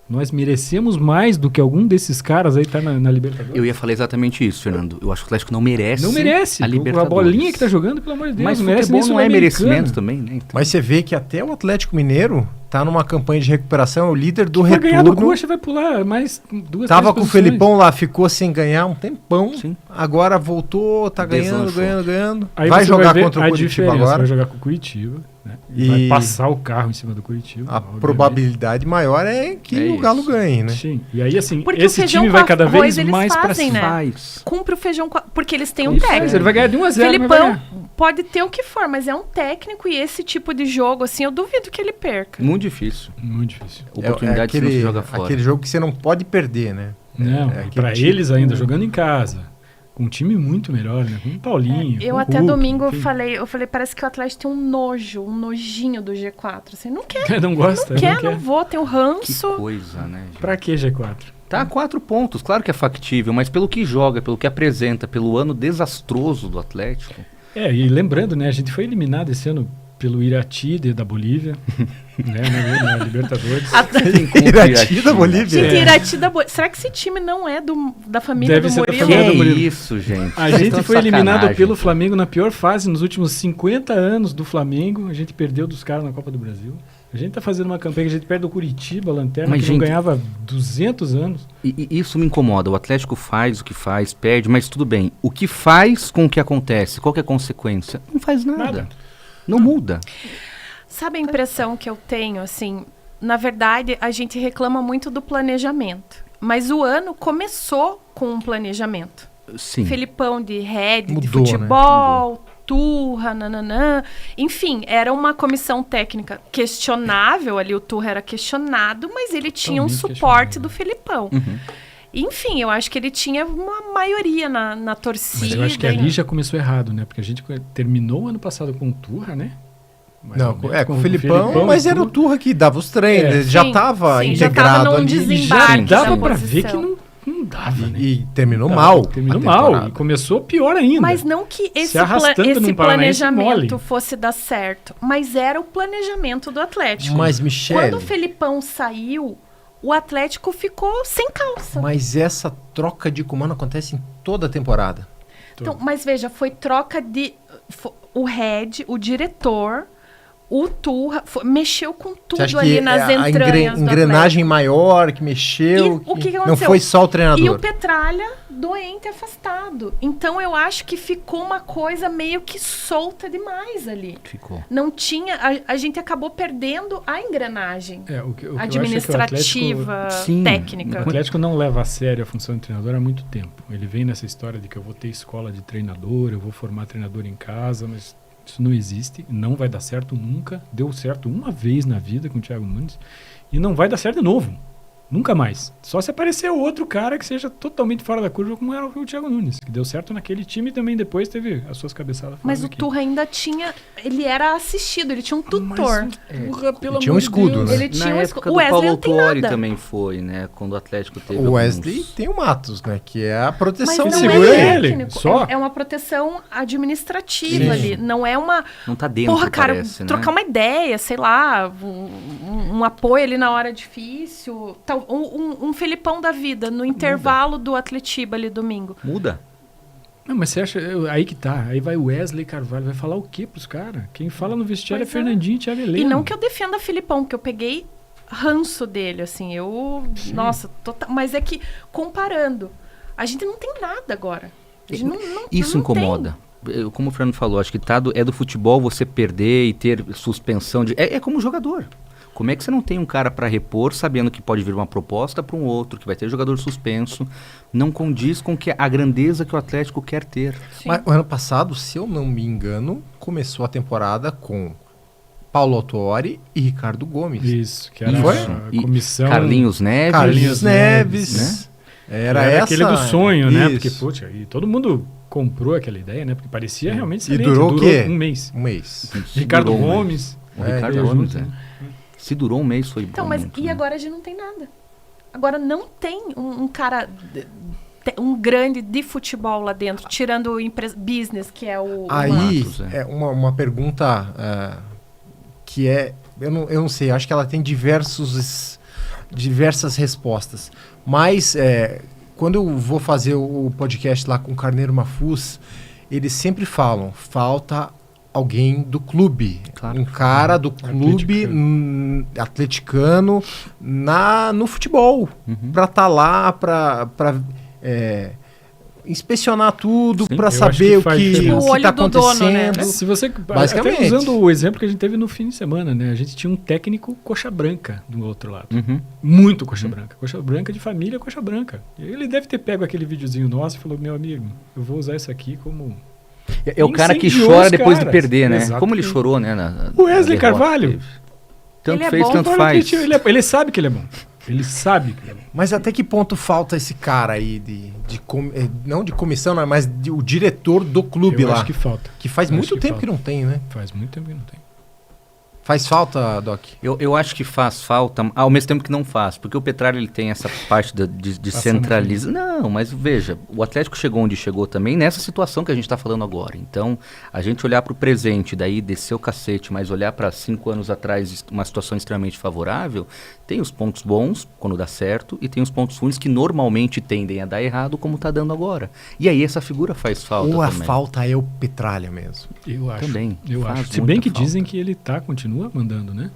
nós merecemos mais do que algum desses caras aí tá na Libertadores. Eu ia falar exatamente isso, Fernando. Eu acho que o Atlético não merece. Não merece. A A Libertadores. bolinha que tá jogando, pelo amor de Deus. Mas não merece futebol nem não é Sul-Americana. merecimento também, né? Então, Mas você vê que até o Atlético Mineiro tá numa campanha de recuperação, é o líder do Vai ganhar do retorno. Coxa, vai pular mais 2, Tava 3 com o posições. Felipão lá, ficou sem ganhar um tempão. Sim. Agora voltou, tá ganhando, Deslanchou. ganhando. Aí Vai você jogar ver contra a o Curitiba diferença, agora. Vai jogar com o Curitiba, né? E- Vai passar o carro em cima do Curitiba. A obviamente. probabilidade maior é que É o Galo isso. ganhe, né? Sim. E aí, assim, Porque o esse feijão time com vai cada arroz vez eles mais pra fazem, cima. né? faz. Cumpre o feijão... Porque eles têm um Ele faz, técnico. ele vai ganhar de 1 a 0. Felipão, pode ter o que for, mas é um técnico e esse tipo de jogo, assim, eu duvido que ele perca. Muito difícil. Muito difícil. Oportunidade que não se joga fora. Aquele jogo que você não pode perder, né? Não, aquele para tipo- eles ainda, jogando em casa, com um time muito melhor, né? Com o Paulinho, Eu com o até Hulk, domingo enfim. eu falei, parece que o Atlético tem um nojinho do G4. Assim, não quer, Não gosta, não vou, tem um Que ranço. coisa, né, gente? Pra que G4? Tá a 4 pontos, claro que é factível, mas pelo que joga, pelo que apresenta, pelo ano desastroso do Atlético. E lembrando, né, a gente foi eliminado esse ano pelo Irati da Bolívia, né, na Libertadores. Irati da Bolívia. Gente, Irati da Bolívia. Será que esse time não é da família Deve do ser da Murilo? Que família é do Murilo. isso, gente? A Vocês gente estão de foi eliminado sacanagem, pelo pô. Flamengo na pior fase nos últimos 50 anos do Flamengo. A gente perdeu dos caras na Copa do Brasil. A gente tá fazendo uma campanha que a gente perde do Curitiba, Lanterna, Mas, que não gente- ganhava 200 anos. E isso me incomoda. O Atlético faz o que faz, perde, mas tudo bem. O que faz com o que acontece? Qual que é a consequência? Não faz nada. Nada. Não muda. Sabe a impressão que eu tenho, assim? Na verdade, a gente reclama muito do planejamento. Mas o ano começou com um planejamento. Sim. Felipão de head, de Mudou, né? futebol, Turra, nananã. Enfim, era uma comissão técnica questionável ali, o Turra era questionado, mas ele tinha um Totalmente suporte questionável. do Felipão. Uhum. Enfim, eu acho que ele tinha uma maioria na torcida. Mas eu acho que ali já começou errado, né? Porque a gente terminou o ano passado com o Turra, né? Mais Não, ou menos, com o Felipão, mas e era o tudo. Turra que dava os treinos, É. ele já Sim, estava sim, já integrado tava num ali. E já desembarque dava da pra ver posição. que não dava, né? E terminou Dava, mal. Terminou a mal. temporada. E começou pior ainda. Mas não que esse, arrastando esse num Paranaense planejamento mole. fosse dar certo, mas era o planejamento do Atlético. Mas, Quando Michele, o Felipão saiu, o Atlético ficou sem calça. mas essa troca de comando acontece em toda a temporada. Então, mas veja, foi troca de... O head, o diretor, o Turra, mexeu com Você tudo acha ali que nas a entranhas do engrenagem maior que mexeu, E o que não aconteceu? foi só o E o treinador. Petralha doente, afastado. Então eu acho que ficou uma coisa meio que solta demais ali. Ficou. Não tinha... A gente acabou perdendo a engrenagem O que eu acho é que o administrativa, Sim. técnica. O Atlético não leva a sério a função de treinador há muito tempo. Ele vem nessa história de que eu vou ter escola de treinador, eu vou formar treinador em casa, mas isso não existe, não vai dar certo nunca. Deu certo uma vez na vida com o Thiago Nunes e não vai dar certo de novo. Nunca mais. Só se aparecer outro cara que seja totalmente fora da curva, como era o Thiago Nunes, que deu certo naquele time e também depois teve as suas cabeçadas fora Mas o daqui. Turra ainda tinha... Ele era assistido, ele tinha um tutor. Turra, pelo Tinha um amor de escudo, Deus. né? Ele tinha Na um época escudo. do O Wesley Paulo não tem Autuori nada. também foi, né? Quando o Atlético teve O Wesley alguns... tem o Matos, né? Que é a Mas proteção não que dele. segura é ele, técnico, só. é uma proteção administrativa Sim. ali. Não é uma... Não tá dentro, Porra, cara, parece, né? trocar uma ideia, sei lá, um apoio ali na hora difícil. Um Felipão da vida, no intervalo do Atletiba ali domingo. Muda. Não, mas você acha, aí que tá, aí vai o Wesley Carvalho, vai falar o quê pros caras? Quem fala no vestiário Pois é é. Fernandinho e Thiago Heleno. E não que eu defenda Felipão, porque eu peguei ranço dele, assim, nossa, total, mas é que, comparando, a gente não tem nada agora. A gente Isso não incomoda. Como o Fernando falou, acho que é do futebol você perder e ter suspensão de... É como jogador. Como é que você não tem um cara para repor, sabendo que pode vir uma proposta para um outro, que vai ter jogador suspenso? Não condiz com a grandeza que o Atlético quer ter. Sim. Mas o ano passado, se eu não me engano, começou a temporada com Paulo Autuori e Ricardo Gomes. Isso, que era Não foi? a E comissão... Carlinhos Neves. Carlinhos Neves. né? Era essa... aquele do sonho, né? Isso. Porque, putz, e todo mundo comprou aquela ideia, né? Porque parecia realmente E excelente. durou o quê? um mês. Um mês. Se Ricardo durou um mês. Gomes. O É, Ricardo veio Gomes, junto, é. né? Se durou um mês, foi Então, bom. mas muito, e né? agora a gente não tem nada. Agora não tem um cara, um grande de futebol lá dentro, tirando o business, que é o Aí, Matos, é uma pergunta que é... Eu não sei, acho que ela tem diversas respostas. Mas, quando eu vou fazer o podcast lá com o Carneiro Mafuz, eles sempre falam, falta alguém do clube. Claro. Um cara do clube atleticano no futebol. Uhum. Para estar lá, para inspecionar tudo, Sim, para eu acho saber que o faz que diferença. O olho está do dono, né? acontecendo. Se você, Basicamente. até usando o exemplo que a gente teve no fim de semana, né? A gente tinha um técnico coxa branca do outro lado. Uhum. Muito coxa branca. Coxa branca de família, coxa branca. E ele deve ter pego aquele videozinho nosso e falou, meu amigo, eu vou usar isso aqui como... É o cara que Incendiou chora os depois de caras. perder, né? Exatamente. Como ele chorou, né? O Wesley Carvalho. Tanto Ele é fez, bom, tanto Fora faz. que ele sabe que ele é bom. Ele sabe que ele é bom. Mas até que ponto falta esse cara aí não de comissão, não, mas o diretor do clube Eu lá? acho que falta. Que faz Eu muito acho que tempo falta. que não tem, né? Faz muito tempo que não tem. Faz falta, Doc? Eu acho que faz falta, ao mesmo tempo que não faz, porque o Petralha ele tem essa parte de centralizar. Não, mas veja, o Atlético chegou onde chegou também nessa situação que a gente está falando agora. Então, a gente olhar para o presente, daí descer o cacete, mas olhar para 5 anos atrás, uma situação extremamente favorável, tem os pontos bons, quando dá certo, e tem os pontos ruins que normalmente tendem a dar errado, como está dando agora. E aí essa figura faz falta Ou a também. falta é o Petralha mesmo? Eu acho. Também, Eu faz acho. Se muita bem que falta. dizem que ele continua mandando, né?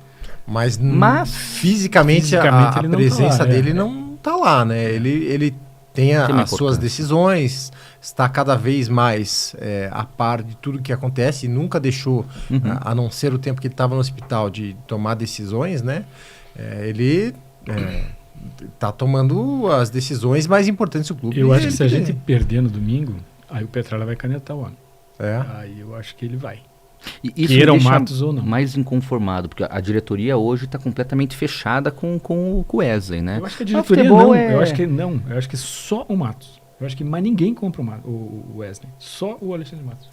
Mas Fisicamente fisicamente ele a não tá presença lá, dele não tá lá, né? Ele tem Tem uma as suas importância. decisões, está cada vez mais a par de tudo que acontece e nunca deixou, a não ser o tempo que ele estava no hospital, de tomar decisões, né? Ele tá tomando as decisões mais importantes do clube. Eu acho que se a Ele- gente perder no domingo, aí o Petralha vai canetar o homem. É. Aí eu acho que ele vai. E isso Queiram me deixa Matos ou não. mais inconformado, porque a diretoria hoje está completamente fechada com o Wesley, né? Eu acho que a Ah, diretoria futebol não. é- Eu acho que não. Eu acho que só o Matos. Eu acho que mais ninguém compra o Wesley. Só o Alexandre Matos.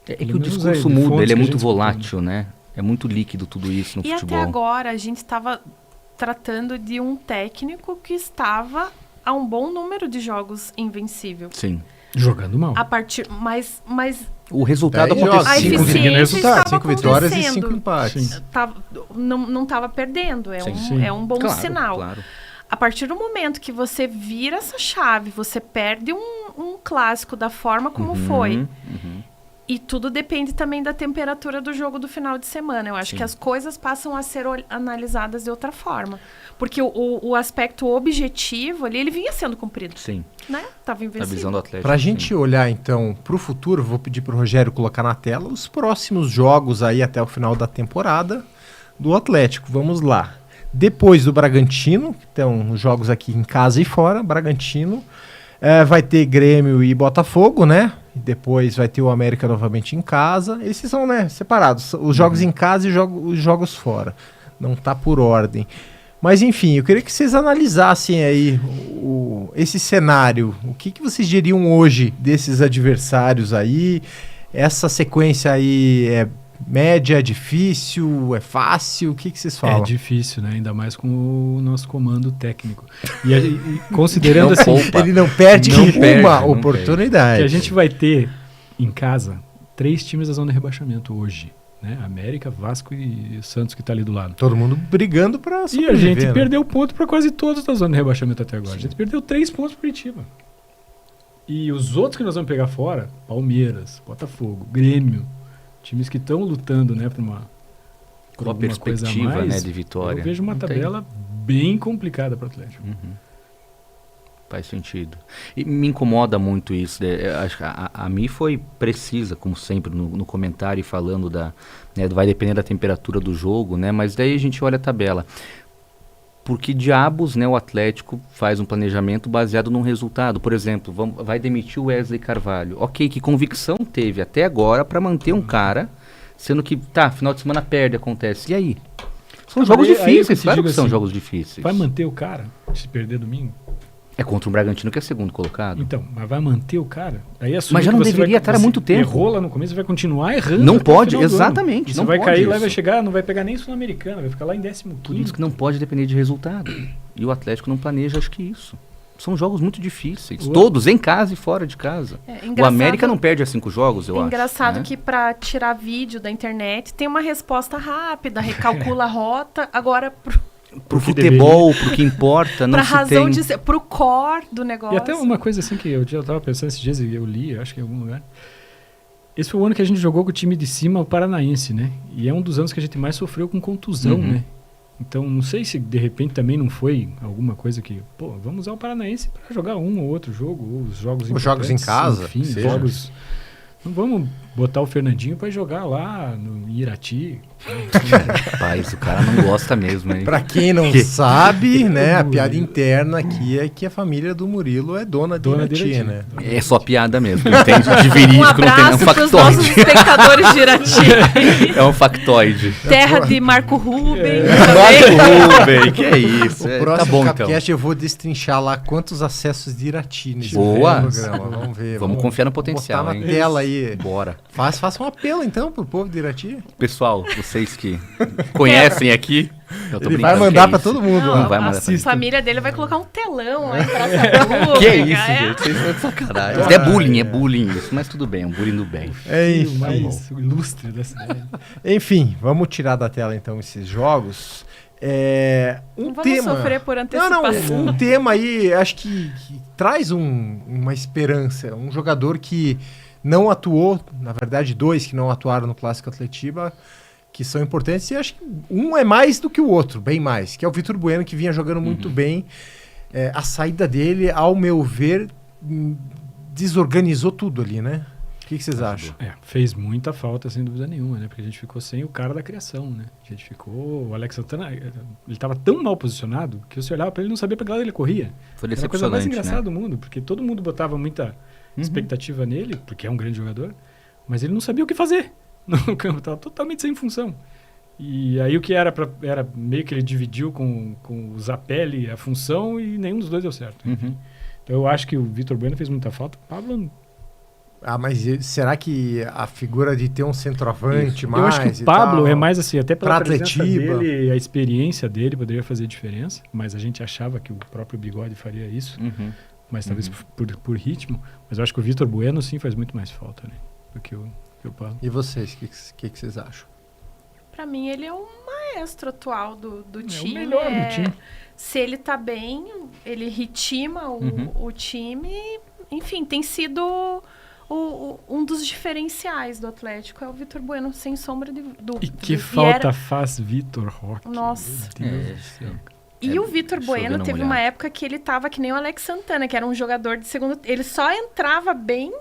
É que Pelo o menos discurso aí, de muda, fontes ele é que a muito gente volátil, né? É muito líquido tudo isso no E futebol. até agora a gente estava tratando de um técnico que estava a um bom número de jogos invencível. Sim. Jogando mal. A partir, mas O resultado 10 jogos, aconteceu. a 5 eficiência resultados, estava 5 vitórias e acontecendo. 5 empates. não estava perdendo. Sim. Sim. É um bom Claro, sinal. claro. A partir do momento que você vira essa chave, você perde um clássico da forma como foi. Uhum. E tudo depende também da temperatura do jogo do final de semana. Eu acho Sim. que as coisas passam a ser analisadas de outra forma. Porque o aspecto objetivo ali, ele vinha sendo cumprido, Sim, né? Tava a invencível. visão do Atlético. Pra sim. gente olhar, então, pro futuro, vou pedir pro Rogério colocar na tela os próximos jogos aí até o final da temporada do Atlético. Vamos lá. Depois do Bragantino, então, os jogos aqui em casa e fora, Bragantino. Vai ter Grêmio e Botafogo, né? E depois vai ter o América novamente em casa. Esses são, né, separados. Os jogos em casa e os jogos fora. Não tá por ordem. Mas, enfim, eu queria que vocês analisassem aí esse cenário. O que vocês diriam hoje desses adversários aí? Essa sequência aí é média, é difícil, é fácil? O que vocês falam? É difícil, né? Ainda mais com o nosso comando técnico. E considerando Não assim, poupa. Ele não perde Não uma perde, não oportunidade. que a gente vai ter em casa 3 times da zona de rebaixamento hoje. Né? América, Vasco e Santos, que tá ali do lado. Todo mundo brigando pra E a sobreviver, gente né? perdeu ponto para quase todos da zona de rebaixamento até agora. A gente perdeu 3 pontos pro Curitiba. E os outros que nós vamos pegar fora, Palmeiras, Botafogo, Grêmio, times que estão lutando, né, por Com a alguma coisa a perspectiva, mais, né, de vitória. eu vejo uma Não tem. tabela bem complicada para o Atlético. Uhum. Faz sentido. E me incomoda muito isso. Acho que a Mi foi precisa, como sempre, no comentário falando vai depender da temperatura do jogo, né? Mas daí a gente olha a tabela. Por que diabos, né, o Atlético faz um planejamento baseado num resultado? Por exemplo, vai demitir o Wesley Carvalho. Ok, que convicção teve até agora para manter um cara, sendo que, final de semana perde, acontece. E aí? São jogos Mas aí eu difíceis, te claro digo que são assim, jogos difíceis. Vai manter o cara se perder domingo? É contra um Bragantino que é segundo colocado. Então, mas vai manter o cara? Aí assumir Mas já que não você deveria estar há você muito tempo. Errou lá no começo, vai continuar errando. Não até o pode, final do ano. exatamente, E você não vai pode cair lá e isso. vai chegar, não vai pegar nem Sul-Americana, vai ficar lá em 15º. Por isso que não pode depender de resultado. E o Atlético não planeja, acho que isso. São jogos muito difíceis. O- Todos, em casa e fora de casa. É, O América não perde a 5 jogos, É eu acho. engraçado né? que para tirar vídeo da internet tem uma resposta rápida, recalcula a rota. Agora, Pro que futebol, pro que importa, não para se razão tem... de ser, pro core do negócio. E até uma coisa assim que eu tava pensando esses dias, e eu li, acho que em algum lugar. Esse foi o ano que a gente jogou com o time de cima, o Paranaense, né? E é um dos anos que a gente mais sofreu com contusão, Uhum. né? Então, não sei se de repente também não foi alguma coisa que, vamos usar o Paranaense para jogar um ou outro jogo, ou os jogos Os jogos em importantes, casa, enfim, seja. jogos. Não vamos botar o Fernandinho para jogar lá no Irati. Rapaz, o cara não gosta mesmo, hein? Pra quem não sabe, né, a piada interna aqui é que a família do Murilo é dona de Irati, né? É só piada mesmo, não tem de verídico, Um não tem nenhum abraço para os nossos factoide. espectadores de Irati. É um factoide. Terra de Marco Ruben. Marco Ruben, que é isso? O Tá próximo bom, então. Capcast eu vou destrinchar lá quantos acessos de Irati nesse Boa. programa. Vamos ver. Vamos confiar no botar potencial, na hein? tela aí. Bora. Faça um apelo então pro povo de Irati. Pessoal, vocês que conhecem aqui, eu tô Ele vai brincando, mandar que pra é isso? todo mundo. Não, lá. Não vai mandar a família dele vai colocar um telão lá em Praça Pública. Que é isso, é? gente? Vocês estão de sacanagem. Isso é bullying isso, mas tudo bem, é um bullying do bem. O Enfim, mais ilustre da cidade. enfim, vamos tirar da tela então esses jogos. Não vamos sofrer por antecipação. Um tema aí, acho que traz uma esperança. Um jogador que não atuou, na verdade, 2 que não atuaram no Clássico Atletiba, que são importantes, e acho que um é mais do que o outro, bem mais, que é o Vitor Bueno, que vinha jogando muito bem. A saída dele, ao meu ver, desorganizou tudo ali, né? O que vocês acham? Fez muita falta, sem dúvida nenhuma, né? Porque a gente ficou sem o cara da criação, né? A gente ficou... O Alex Santana, ele estava tão mal posicionado que você olhava para ele e não sabia para que lado ele corria. Foi Era a coisa mais decepcionante, engraçada né? do mundo, porque todo mundo botava muita expectativa nele, porque é um grande jogador, mas ele não sabia o que fazer no campo, estava totalmente sem função. E aí o que era meio que ele dividiu com o Zapelli a função e nenhum dos dois deu certo. Uhum. Então eu acho que o Vitor Bueno fez muita falta. O Pablo... Mas será que a figura de ter um centroavante mais Eu acho que e o Pablo tal, é mais assim, até pela pra presença Atletiba. dele, a experiência dele poderia fazer diferença, mas a gente achava que o próprio Bigode faria isso, mas talvez por ritmo. Mas eu acho que o Vitor Bueno sim faz muito mais falta, né, do que o Pablo. E vocês, o que vocês acham? Pra mim, ele é o maestro atual do time. o melhor do time. Se ele tá bem, ele ritima o time. Enfim, tem sido um dos diferenciais do Atlético. É o Vitor Bueno, sem sombra de dúvida. E que falta faz Vitor Roque. Nossa. Meu Deus do céu. E o Vitor Bueno chovendo teve molhado. uma época que ele tava que nem o Alex Santana, que era um jogador de segundo... Ele só entrava bem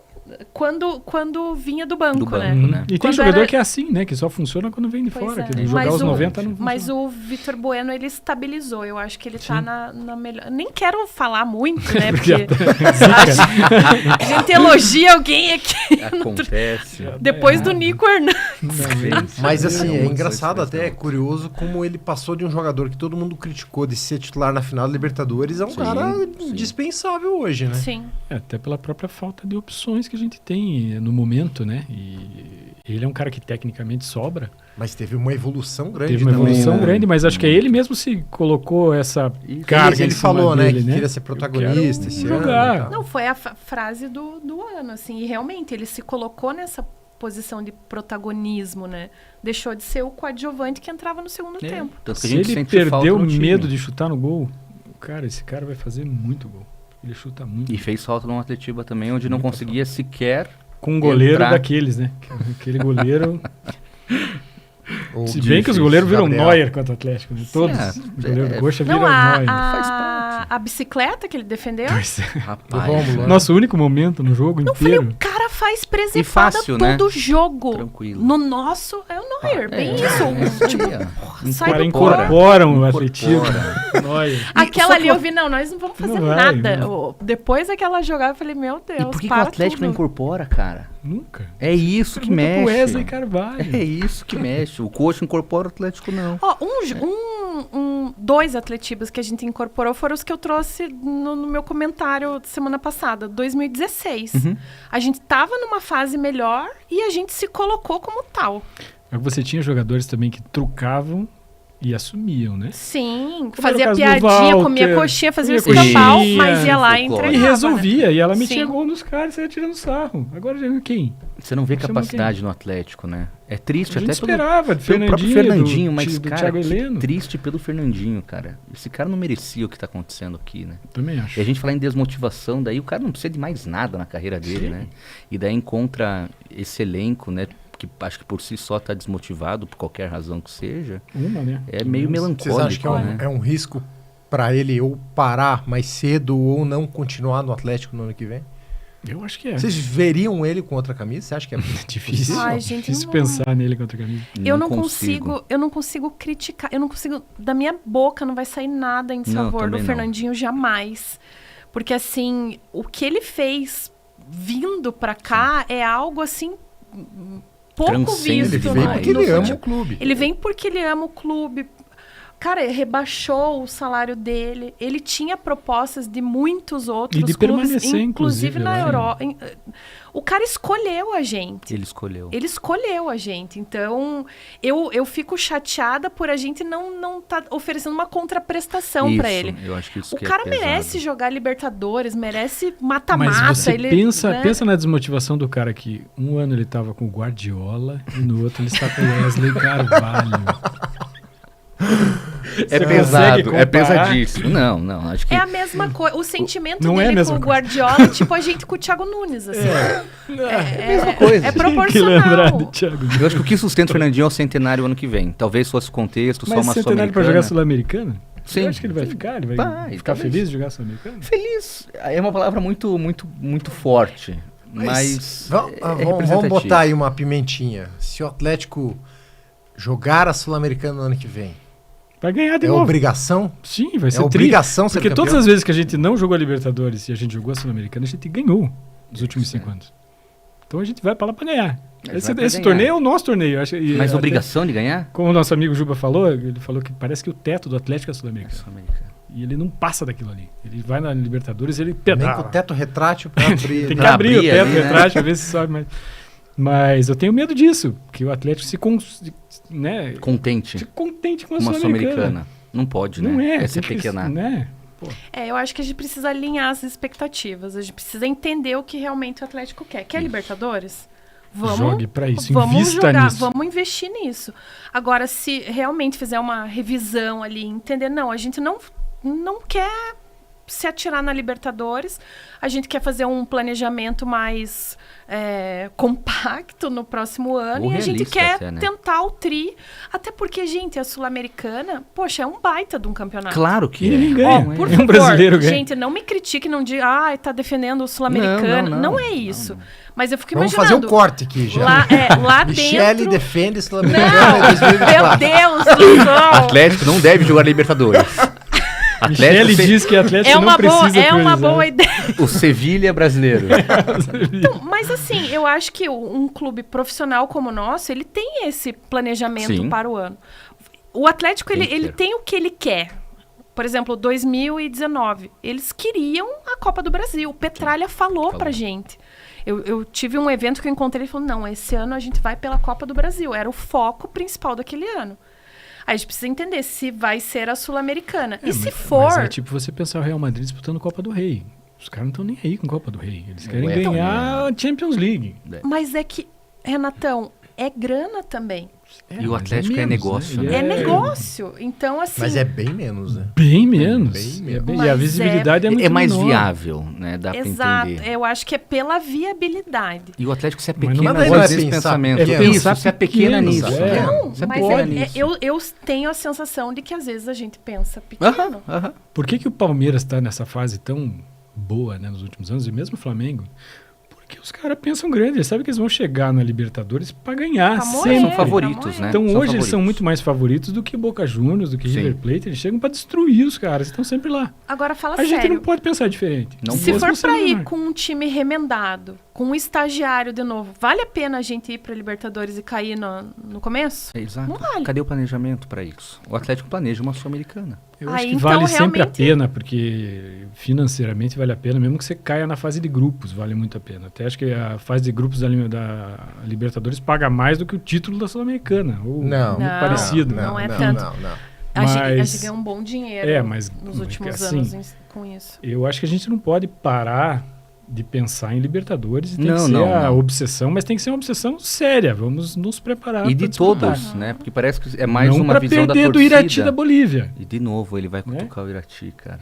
quando vinha do banco, né? né? E tem Quando jogador era- que é assim, né? Que só funciona quando vem de Pois fora. é. Que jogar os 90 não Mas funciona. o Vitor Bueno, ele estabilizou. Eu acho que ele tá na melhor... Nem quero falar muito, né? Porque Porque zica, a gente elogia alguém aqui Acontece. depois do Nico Hernandes. Mas assim, é Não, engraçado não, até, é curioso como ele passou de um jogador que todo mundo criticou de ser titular na final da Libertadores a um Sim, cara sim. indispensável hoje, né? Sim. Até pela própria falta de opções que a gente tem no momento, né? E ele é um cara que tecnicamente sobra. Mas teve uma evolução grande Teve uma também, evolução né? grande, mas acho que ele mesmo se colocou essa carga Ele em cima falou, né, dele, que queria ser protagonista Eu esse quero ano. jogar. e tal. Não, foi a frase do ano, assim. E realmente, ele se colocou nessa posição de protagonismo, né? Deixou de ser o coadjuvante que entrava no segundo tempo. Tanto que a Se gente ele sente falta perdeu o no time. medo de chutar no gol, cara, esse cara vai fazer muito gol. Ele chuta muito. E fez falta no Atletiba também, onde não conseguia sequer... Com um goleiro entrar. daqueles, né? Aquele goleiro... Ou Se bem que os goleiros viram Gabriel. Neuer contra o Atlético, né? Todos é, os goleiros do Coxa Não, viram Neuer. Faz parte. a bicicleta que ele defendeu... Pois é. Rapaz, Rômulo, né? Nosso único momento no jogo Eu falei, inteiro. o cara faz presepada E fácil, né? todo jogo. Tranquilo. No nosso, é o Neuer. Bem isso. Tipo, Os sai caras do incorporam o Atlético. Neuer. Aquela Só ali que eu vi, não, nós não vamos fazer Não vai, nada. não. Depois daquela jogada, eu falei, meu Deus, E por que o para Atlético não tudo. incorpora, cara? Nunca. É isso que Pergunta pro mexe. Wesley Carvalho. É isso que mexe. O Coxa incorpora, o Atlético não. Ó, dois Atletibas que a gente incorporou foram os que eu trouxe no meu comentário semana passada, 2016. A gente tava numa fase melhor e a gente se colocou como tal. Mas você tinha jogadores também que trucavam e assumiam, né? Sim, Como era o fazia caso do piadinha, Walter, comia coixinha, fazia o comia escambau, coxinha, mas ia lá e folclore. E entregava. resolvia, e ela metia Sim. gol nos caras e saia tirando sarro. Agora já viu quem? Você não vê Chama capacidade no Atlético, né? É triste A gente até esperava, do pelo próprio Fernandinho, Fernandinho, mas, do cara, Thiago que Heleno. triste pelo Fernandinho, cara. Esse cara não merecia o que tá acontecendo aqui, né? Também acho. E a gente falar em desmotivação, daí o cara não precisa de mais nada na carreira dele, Sim. né? E daí encontra esse elenco, né? Que acho que por si só tá desmotivado, por qualquer razão que seja. Uma, né? É meio Vocês acham que melancólico, né? é um risco para ele ou parar mais cedo ou não continuar no Atlético no ano que vem? Eu acho que é. Vocês veriam ele com outra camisa? Você acha que é Difícil. Ai, gente, Difícil não. pensar nele com outra camisa. Eu não consigo criticar, eu não consigo, da minha boca não vai sair nada em favor do também não. Fernandinho jamais. Porque assim, o que ele fez vindo pra cá é algo assim pouco Transcende visto. Ele vem demais. porque ele ama o futebol. clube. Ele vem porque ele ama o clube. Cara, rebaixou o salário dele. Ele tinha propostas de muitos outros E de clubes, permanecer, inclusive na lá. Europa. O cara escolheu a gente. Ele escolheu. Ele escolheu a gente. Então, eu fico chateada por a gente não tá oferecendo uma contraprestação Isso, pra ele. eu acho que isso O que é cara pesado. merece jogar Libertadores, merece Mas mata-mata. você ele, pensa, né? pensa na desmotivação do cara que um ano ele tava com o Guardiola e no outro ele está com o Wesley Carvalho. É Você pesado, consegue é comparar? pesadíssimo. Não, acho que... É a mesma coisa. O sentimento Não é a dele mesma com o coisa. Guardiola é tipo a gente com o Thiago Nunes, assim. É mesma coisa. É Tem que lembrar proporcional. do Thiago. Eu acho que o que sustenta o Fernandinho é o centenário ano que vem. Talvez fosse o contexto, só Mas uma centenário pra Sul-Americana. jogar Sul-Americana? Sim. Eu acho que ele vai ficar, ele vai Vai, ficar talvez. feliz de jogar Sul-Americana. Feliz é uma palavra muito forte, mas Vamos representativo. botar aí uma pimentinha. Se o Atlético jogar a Sul-Americana no ano que vem, Vai ganhar de é novo. obrigação? Sim, vai É ser obrigação ser Porque campeão? todas as vezes que a gente não jogou a Libertadores e a gente jogou a Sul-Americana, a gente ganhou nos últimos 5 anos. Então a gente vai pra lá pra ganhar. Esse vai pra ganhar. torneio é o nosso torneio. Acho, e Mas até, obrigação de ganhar? como o nosso amigo Juba falou, ele falou que parece que o teto do Atlético é a É Sul-Americana. Sul-Americana. E ele não passa daquilo ali. Ele vai na Libertadores e ele Nem pedala. com o teto retrátil pra abrir. Tem que Pra abrir o abrir teto ali, né? retrátil, ver se sobe mais. Mas eu tenho medo disso, que o Atlético né, Contente se contente com a com uma Sul-Americana. Sul-Americana. Não pode, Não né? é. ser tem que- pequenar. né? Eu acho que a gente precisa alinhar as expectativas. A gente precisa entender o que realmente o Atlético quer. Quer Libertadores? Vamos, Jogue pra isso, vamos invista jogar, nisso. vamos investir nisso. Agora, se realmente fizer uma revisão ali, entender, não, a gente não quer se atirar na Libertadores, a gente quer fazer um planejamento mais compacto no próximo ano Ou e a gente realista quer até, né? tentar o tri, até porque, gente, a Sul-Americana, poxa, é um baita de um campeonato. Claro que E ninguém é. ganha. Não é. Por Um favor, brasileiro ganha. gente, não me critique, não diga, tá defendendo o Sul-Americano. Não é isso. não. Mas eu fico Vamos imaginando. fazer um corte aqui já. Lá Michele dentro. defende Não, Sul-Americana em meu 2024. Deus do céu. Atlético não deve jogar Libertadores. Michele Atlético diz que Atlético É não uma precisa priorizar. boa ideia. o Sevilha brasileiro. Então, mas assim, eu acho que um clube profissional como o nosso, ele tem esse planejamento Sim. para o ano. O Atlético, Tem que ele ter. tem o que ele quer. Por exemplo, 2019, eles queriam a Copa do Brasil. O Petralha falou pra gente. Eu tive um evento que eu encontrei, ele falou, não, esse ano a gente vai pela Copa do Brasil. Era o foco principal daquele ano. Aí a gente precisa entender se vai ser a Sul-Americana. E se for... Mas é tipo você pensar o Real Madrid disputando Copa do Rei. Os caras não estão nem aí com Copa do Rei. Eles querem UEFA, ganhar a Champions League. Mas é que, Renatão, é grana também. E o mas Atlético é menos, negócio, Ele né? É negócio. Então, assim... Mas é bem menos, né? Bem menos. Bem menos. E a Mas visibilidade é, muito É mais menor. viável, né? Dá Exato. pra entender. Eu acho que é pela viabilidade. E o Atlético se é Mas pequeno, não- às mas não é vezes, pensar pensamento. pequeno. Isso, Pensar se é pequena pequeno, nisso. é. Não, Você mas pode é, nisso. eu tenho a sensação de que às vezes a gente pensa pequeno. Aham. Por que o Palmeiras está nessa fase tão boa, né, nos últimos anos, e mesmo o Flamengo? Porque os caras pensam grande, eles sabem que eles vão chegar na Libertadores para ganhar Pra morrer, sempre. São favoritos, né? Então São hoje eles favoritos. são muito mais favoritos do que Boca Juniors, do que Sim. River Plate. Eles chegam para destruir os caras, estão sempre lá. Agora fala A gente sério. não pode pensar diferente. Não Se Mesmo for sendo pra ir menor. com um time remendado, com um estagiário de novo, vale a pena a gente ir pra Libertadores e cair no começo? Exato. Não vale. Cadê o planejamento para isso? O Atlético planeja uma Sul-Americana. Eu Aí, acho que então, vale sempre a realmente- pena, porque financeiramente vale a pena, mesmo que você caia na fase de grupos, vale muito a pena. Até acho que a fase de grupos da Libertadores paga mais do que o título da Sul-Americana, ou Não. muito Não. parecido. Não é tanto. Não. A gente Mas- ganhou um bom dinheiro mas nos últimos assim, anos com isso. Eu acho que a gente não pode parar de pensar em Libertadores. Tem Não, que ser não, a não. obsessão, mas tem que ser uma obsessão séria. Vamos nos preparar. E pra de disputar. todos, né? Porque parece que é mais não uma pra visão da perder do torcida. Irati da Bolívia. E de novo ele vai Né? cutucar o Irati, cara.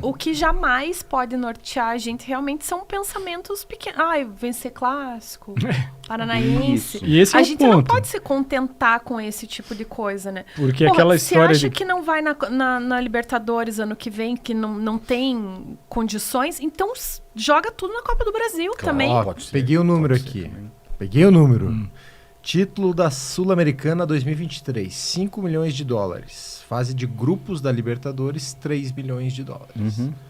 O que jamais pode nortear a gente realmente são pensamentos pequenos. Ai, vencer clássico, paranaense. Isso. E esse é A o gente não ponto. pode se contentar com esse tipo de coisa, né? Porque Porra, aquela você história acha de... que não vai na Libertadores ano que vem, que não tem condições? Então joga tudo na Copa do Brasil também. Ó, peguei o número aqui. Peguei o número. Título da Sul-Americana 2023, 5 milhões de dólares. Fase de grupos da Libertadores, 3 milhões de dólares.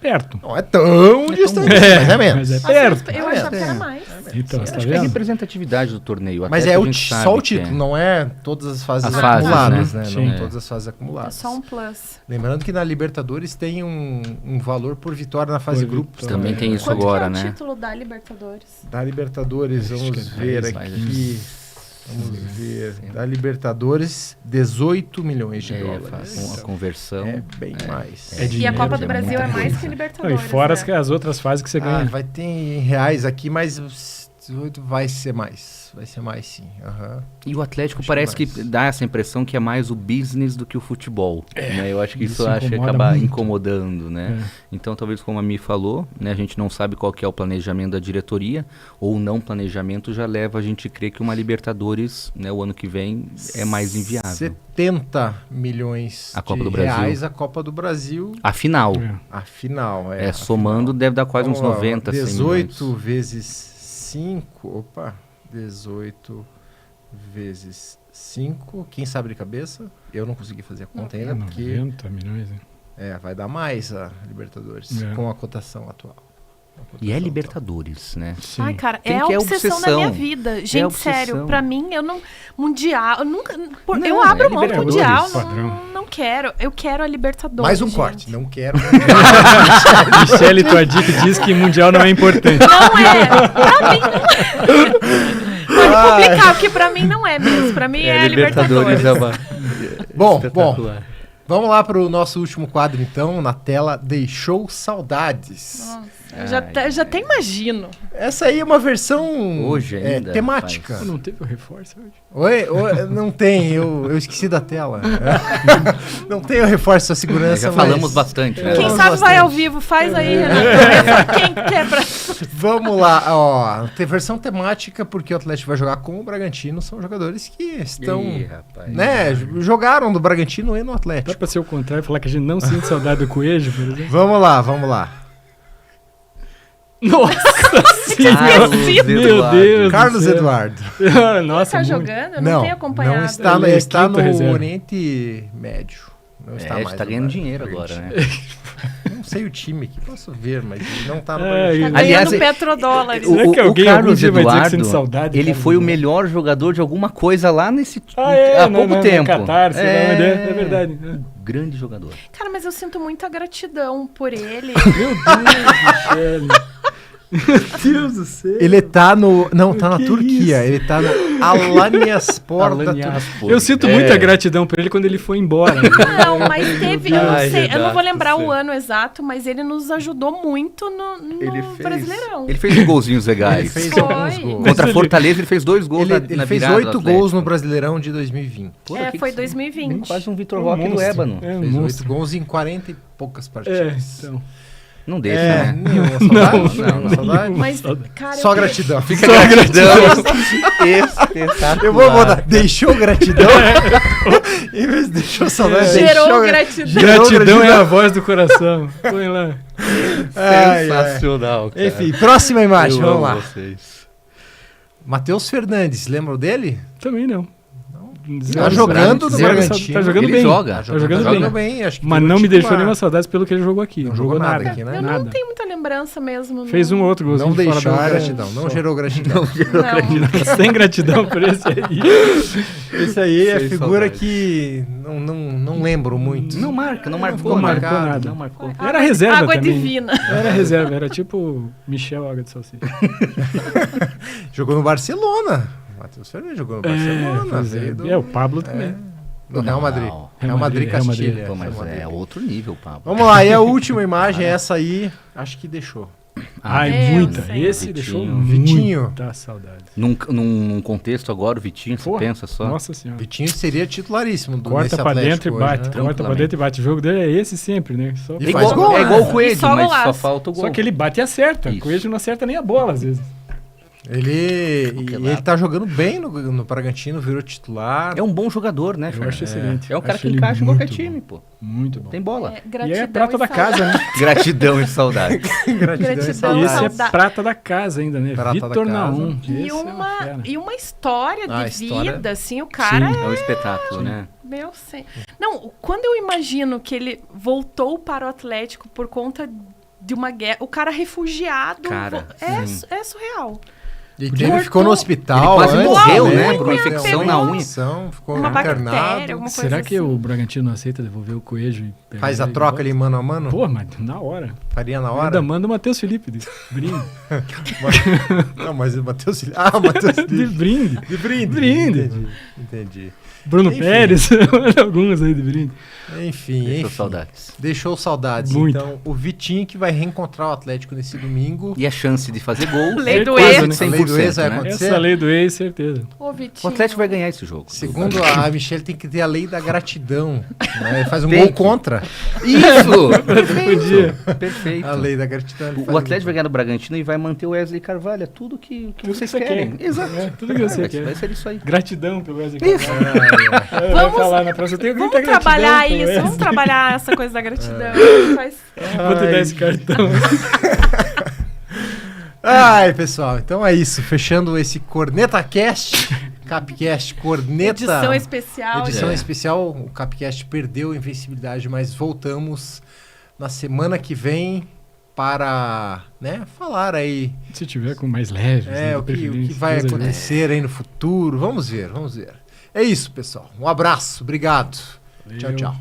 Perto. Não é tão distante, mas é menos. Mas é Nossa, perto. eu achava que era mais. Então, você tá Acho que é a vendo? representatividade do torneio. Mas até é que a gente sabe só o que título, não é todas as fases As fases, acumuladas, né? né? Sim. Não todas as fases É acumuladas. só um plus. Lembrando que na Libertadores tem um valor por vitória na fase de Por grupos. vitória. Também tem isso Quanto agora, que é o né? título da Libertadores? Da Libertadores, Acho vamos que é ver 10, aqui. Vamos ver. Da Libertadores, 18 milhões de É, dólares. faz uma conversão. É bem mais. É E a dinheiro, Copa do é Brasil é muita mais coisa. que a Não, Libertadores. e fora né? as outras fases que você ganha. Vai ter em reais aqui, mas 18 vai ser mais. Vai ser mais, sim. Aham. E o Atlético Acho parece que que mais. dá essa impressão que é mais o business do que o futebol. Né? Eu acho que isso acho que incomoda acaba muito. incomodando, né? É. Então, talvez como a Mi falou, né, a gente não sabe qual que é o planejamento da diretoria, ou o não planejamento já leva a gente a crer que uma Libertadores, né, o ano que vem, é mais inviável. 70 milhões A Copa de do Brasil. reais a Copa do Brasil. A final, É. A final. é, a somando, final. deve dar quase uns Vamos lá, 90, 100 18 milhões. vezes 5. Opa. 18 vezes 5. Quem sabe de cabeça? Eu não consegui fazer a conta ainda, porque 90 milhões, né? vai dar mais a Libertadores É. com a cotação atual. E é Libertadores, né? Sim. Ai, cara, Tem é a que é obsessão da obsessão. minha vida. Gente, obsessão. sério, pra mim, eu não... Mundial, eu nunca... Não, eu abro é mão do Libertadores, Mundial, padrão. não quero. Eu quero a Libertadores, Mais um gente. corte. Não quero. Michele Toadic diz que Mundial não é importante. Não é. Pra mim, não é. Pode publicar, porque pra mim não é mesmo. Pra mim é, a Libertadores. Bom, Espetacular. vamos lá para o nosso último quadro, então. Na tela, Deixou Saudades. Nossa, eu já até imagino. Essa aí é uma versão Hoje ainda, temática. Pô, não teve o reforço hoje? Oi, não tem, eu esqueci da tela. Não tem o reforço da segurança, Já mas falamos bastante, né? Quem Falamos sabe vai bastante. ao vivo, faz aí, Renato. Quem quer pra... Vamos lá, ó. Tem versão temática, porque o Atlético vai jogar com o Bragantino. São jogadores que estão, Ih, rapaz. né, jogaram no Bragantino e no Dá Atlético. pra ser o contrário, falar que a gente não sente saudade do Coelho, por exemplo? Vamos lá. Nossa Carlos esquecido. Meu Eduardo. Deus. Carlos do céu. Eduardo. Nossa, Tá muito. jogando? Eu não tenho acompanhado. Não está, Ele é está quinta no reserva. Oriente Médio. Não está mais Tá no ganhando Bragantino. dinheiro agora, né? Não sei o time que posso ver, mas ele não tá no É, Bragantino. Tá Aliás, ganhando petrodólares. Será que alguém algum dia vai dizer que sente saudade, ele cara, foi o do- melhor jogador de alguma coisa lá nesse há no- pouco no tempo. Qatar, sei lá, é verdade. Grande jogador. Cara, mas eu sinto muita gratidão por ele. Meu Deus, Michele. Meu Deus do céu. Ele tá no. Não, tá na Que Turquia. isso? Ele tá no Alanyaspor da Turquia. Alanyaspor. Eu sinto muita gratidão por ele quando ele foi embora. Não, mas teve, eu não Ai, sei, eu não vou Renato, lembrar o sei. ano exato, mas ele nos ajudou muito no Brasileirão. Ele fez golzinhos legais. Ele fez Foi. alguns gols. Contra Mas ele- Fortaleza ele fez 2 gols Ele na fez virada 8 do gols no Atlético. Brasileirão de 2020. Porra, que Foi que- 2020. Quase um Vitor Um Roque do monstro. Ébano. É um Fez 8 monstro. gols em 40 e poucas É, partidas. então. Não deixa, É, né? nenhuma saudade. Nenhuma saudade. Mas, cara, Só eu- gratidão. Fica gratidão. Espetacular. Eu vou botar. Deixou gratidão. Em vez de deixou saudade, Gerou deixou gratidão. Gratidão é a voz do coração. Põe lá. Ai, ai. Sensacional, cara. Enfim, próxima imagem, Eu vamos amo lá. vocês. Matheus Fernandes, lembram dele? Também não. Tá jogando no Bragantino. Tá jogando Ele bem. joga. Tá jogando bem. acho que Mas foi não o me deixou titular. nenhuma saudade pelo que ele jogou aqui. Não jogou nada aqui, né? Eu Nada. não tenho muita lembrança mesmo. Fez um ou outro golzinho Não de fora deixou da área. gratidão, não gerou gratidão. Não. Sem gratidão por esse aí. Esse aí é Sem figura saudade. que não lembro muito. Não marca, não marcou. ficou né? marcado. nada. Não marcou. Era reserva Água também. divina. Era reserva, era tipo Michel Água de Salsicha. Jogou no Barcelona. Matheus Fernandes jogou no Barcelona. veio do- o Pablo também. do Real Madrid. Não. Real Madrid Real Madrid. Castilha. Pô, mas Real Madrid. é outro nível, Pablo. Vamos lá, e a última imagem, essa aí, acho que deixou. Ai, Deus muita. Senhor. Esse Vitinho. deixou Vitinho. muita saudade. Num contexto agora, o Vitinho, você Porra, pensa só. Nossa senhora. Vitinho seria titularíssimo do Corta nesse pra Atlético dentro e hoje, bate. né? Corta pra Tranquilamente. dentro e bate. O jogo dele é esse sempre, né? Só, E É faz igual, gol, é né? igual o Coelho, E só mas só golaço. falta o gol. só que ele bate e acerta. Isso. O Coelho não acerta nem a bola, às vezes. Ele tá jogando bem no Bragantino, virou titular. É um bom jogador, né, Eu Fernando? acho excelente. É um cara Acho que ele encaixa em qualquer muito time, bom. pô. Muito bom. Tem bola. E é prata da casa, né? Gratidão e saudade. Gratidão E e esse é saudade. prata da casa ainda, né? Prata da Vitor casa. Naum. E Esse é uma fera. uma história de Ah, história. vida, assim, o cara Sim. É um espetáculo, né? Meu sim. Não, quando eu imagino que ele voltou para o Atlético por conta de uma guerra, o cara refugiado, Cara, é surreal. E Cortou. ficou no hospital. Ele quase antes, morreu, né, por uma infecção na unha. Ficou Uma internado. bactéria, alguma coisa Será que assim. o Bragantino aceita devolver o Coelho e pegar Faz a ele de troca volta? ali mano a mano? Pô, mas na hora. Faria na Ainda hora? manda o Matheus Felipe de brinde. Não, mas o Matheus... Ah, o Matheus... De brinde. De brinde. Brinde. Entendi. Bruno Enfim. Pérez, alguns aí de brinde. Enfim, Deixou enfim. saudades. Deixou saudades. Muito. Então, o Vitinho que vai reencontrar o Atlético nesse domingo. E a chance de fazer gol. Lei do Certeza, ex. né? A lei do ex vai né? acontecer? Essa lei do ex, certeza. Ô, O Vitinho. Atlético vai ganhar esse jogo. Segundo a Michelle, tem que ter a lei da gratidão. Né? Ele faz um Tem gol que. contra Isso! Podia. Perfeito. a lei da gratidão. ele O faz Atlético um vai ganhar do Bragantino e vai manter o Wesley Carvalho. É tudo que vocês você querem. quer. Exato. É, tudo que você vai, quer. vai ser isso aí. Gratidão pelo Wesley Isso. Carvalho. gol. Vai Vamos- falar na próxima. Eu tenho Vamos muita gratidão trabalhar pelo isso, vamos Wesley. trabalhar essa coisa da gratidão. Faz- Vou te dar esse cartão. Ai, pessoal, então é isso. Fechando esse Corneta Cast, Capcast Corneta. Edição especial. Edição É. especial. O Capcast perdeu a invencibilidade, mas voltamos na semana que vem para, né, falar aí Se tiver com mais leve. o que vai acontecer aí no futuro. Vamos ver, vamos ver. É isso, pessoal. Um abraço, obrigado. Tchau, tchau.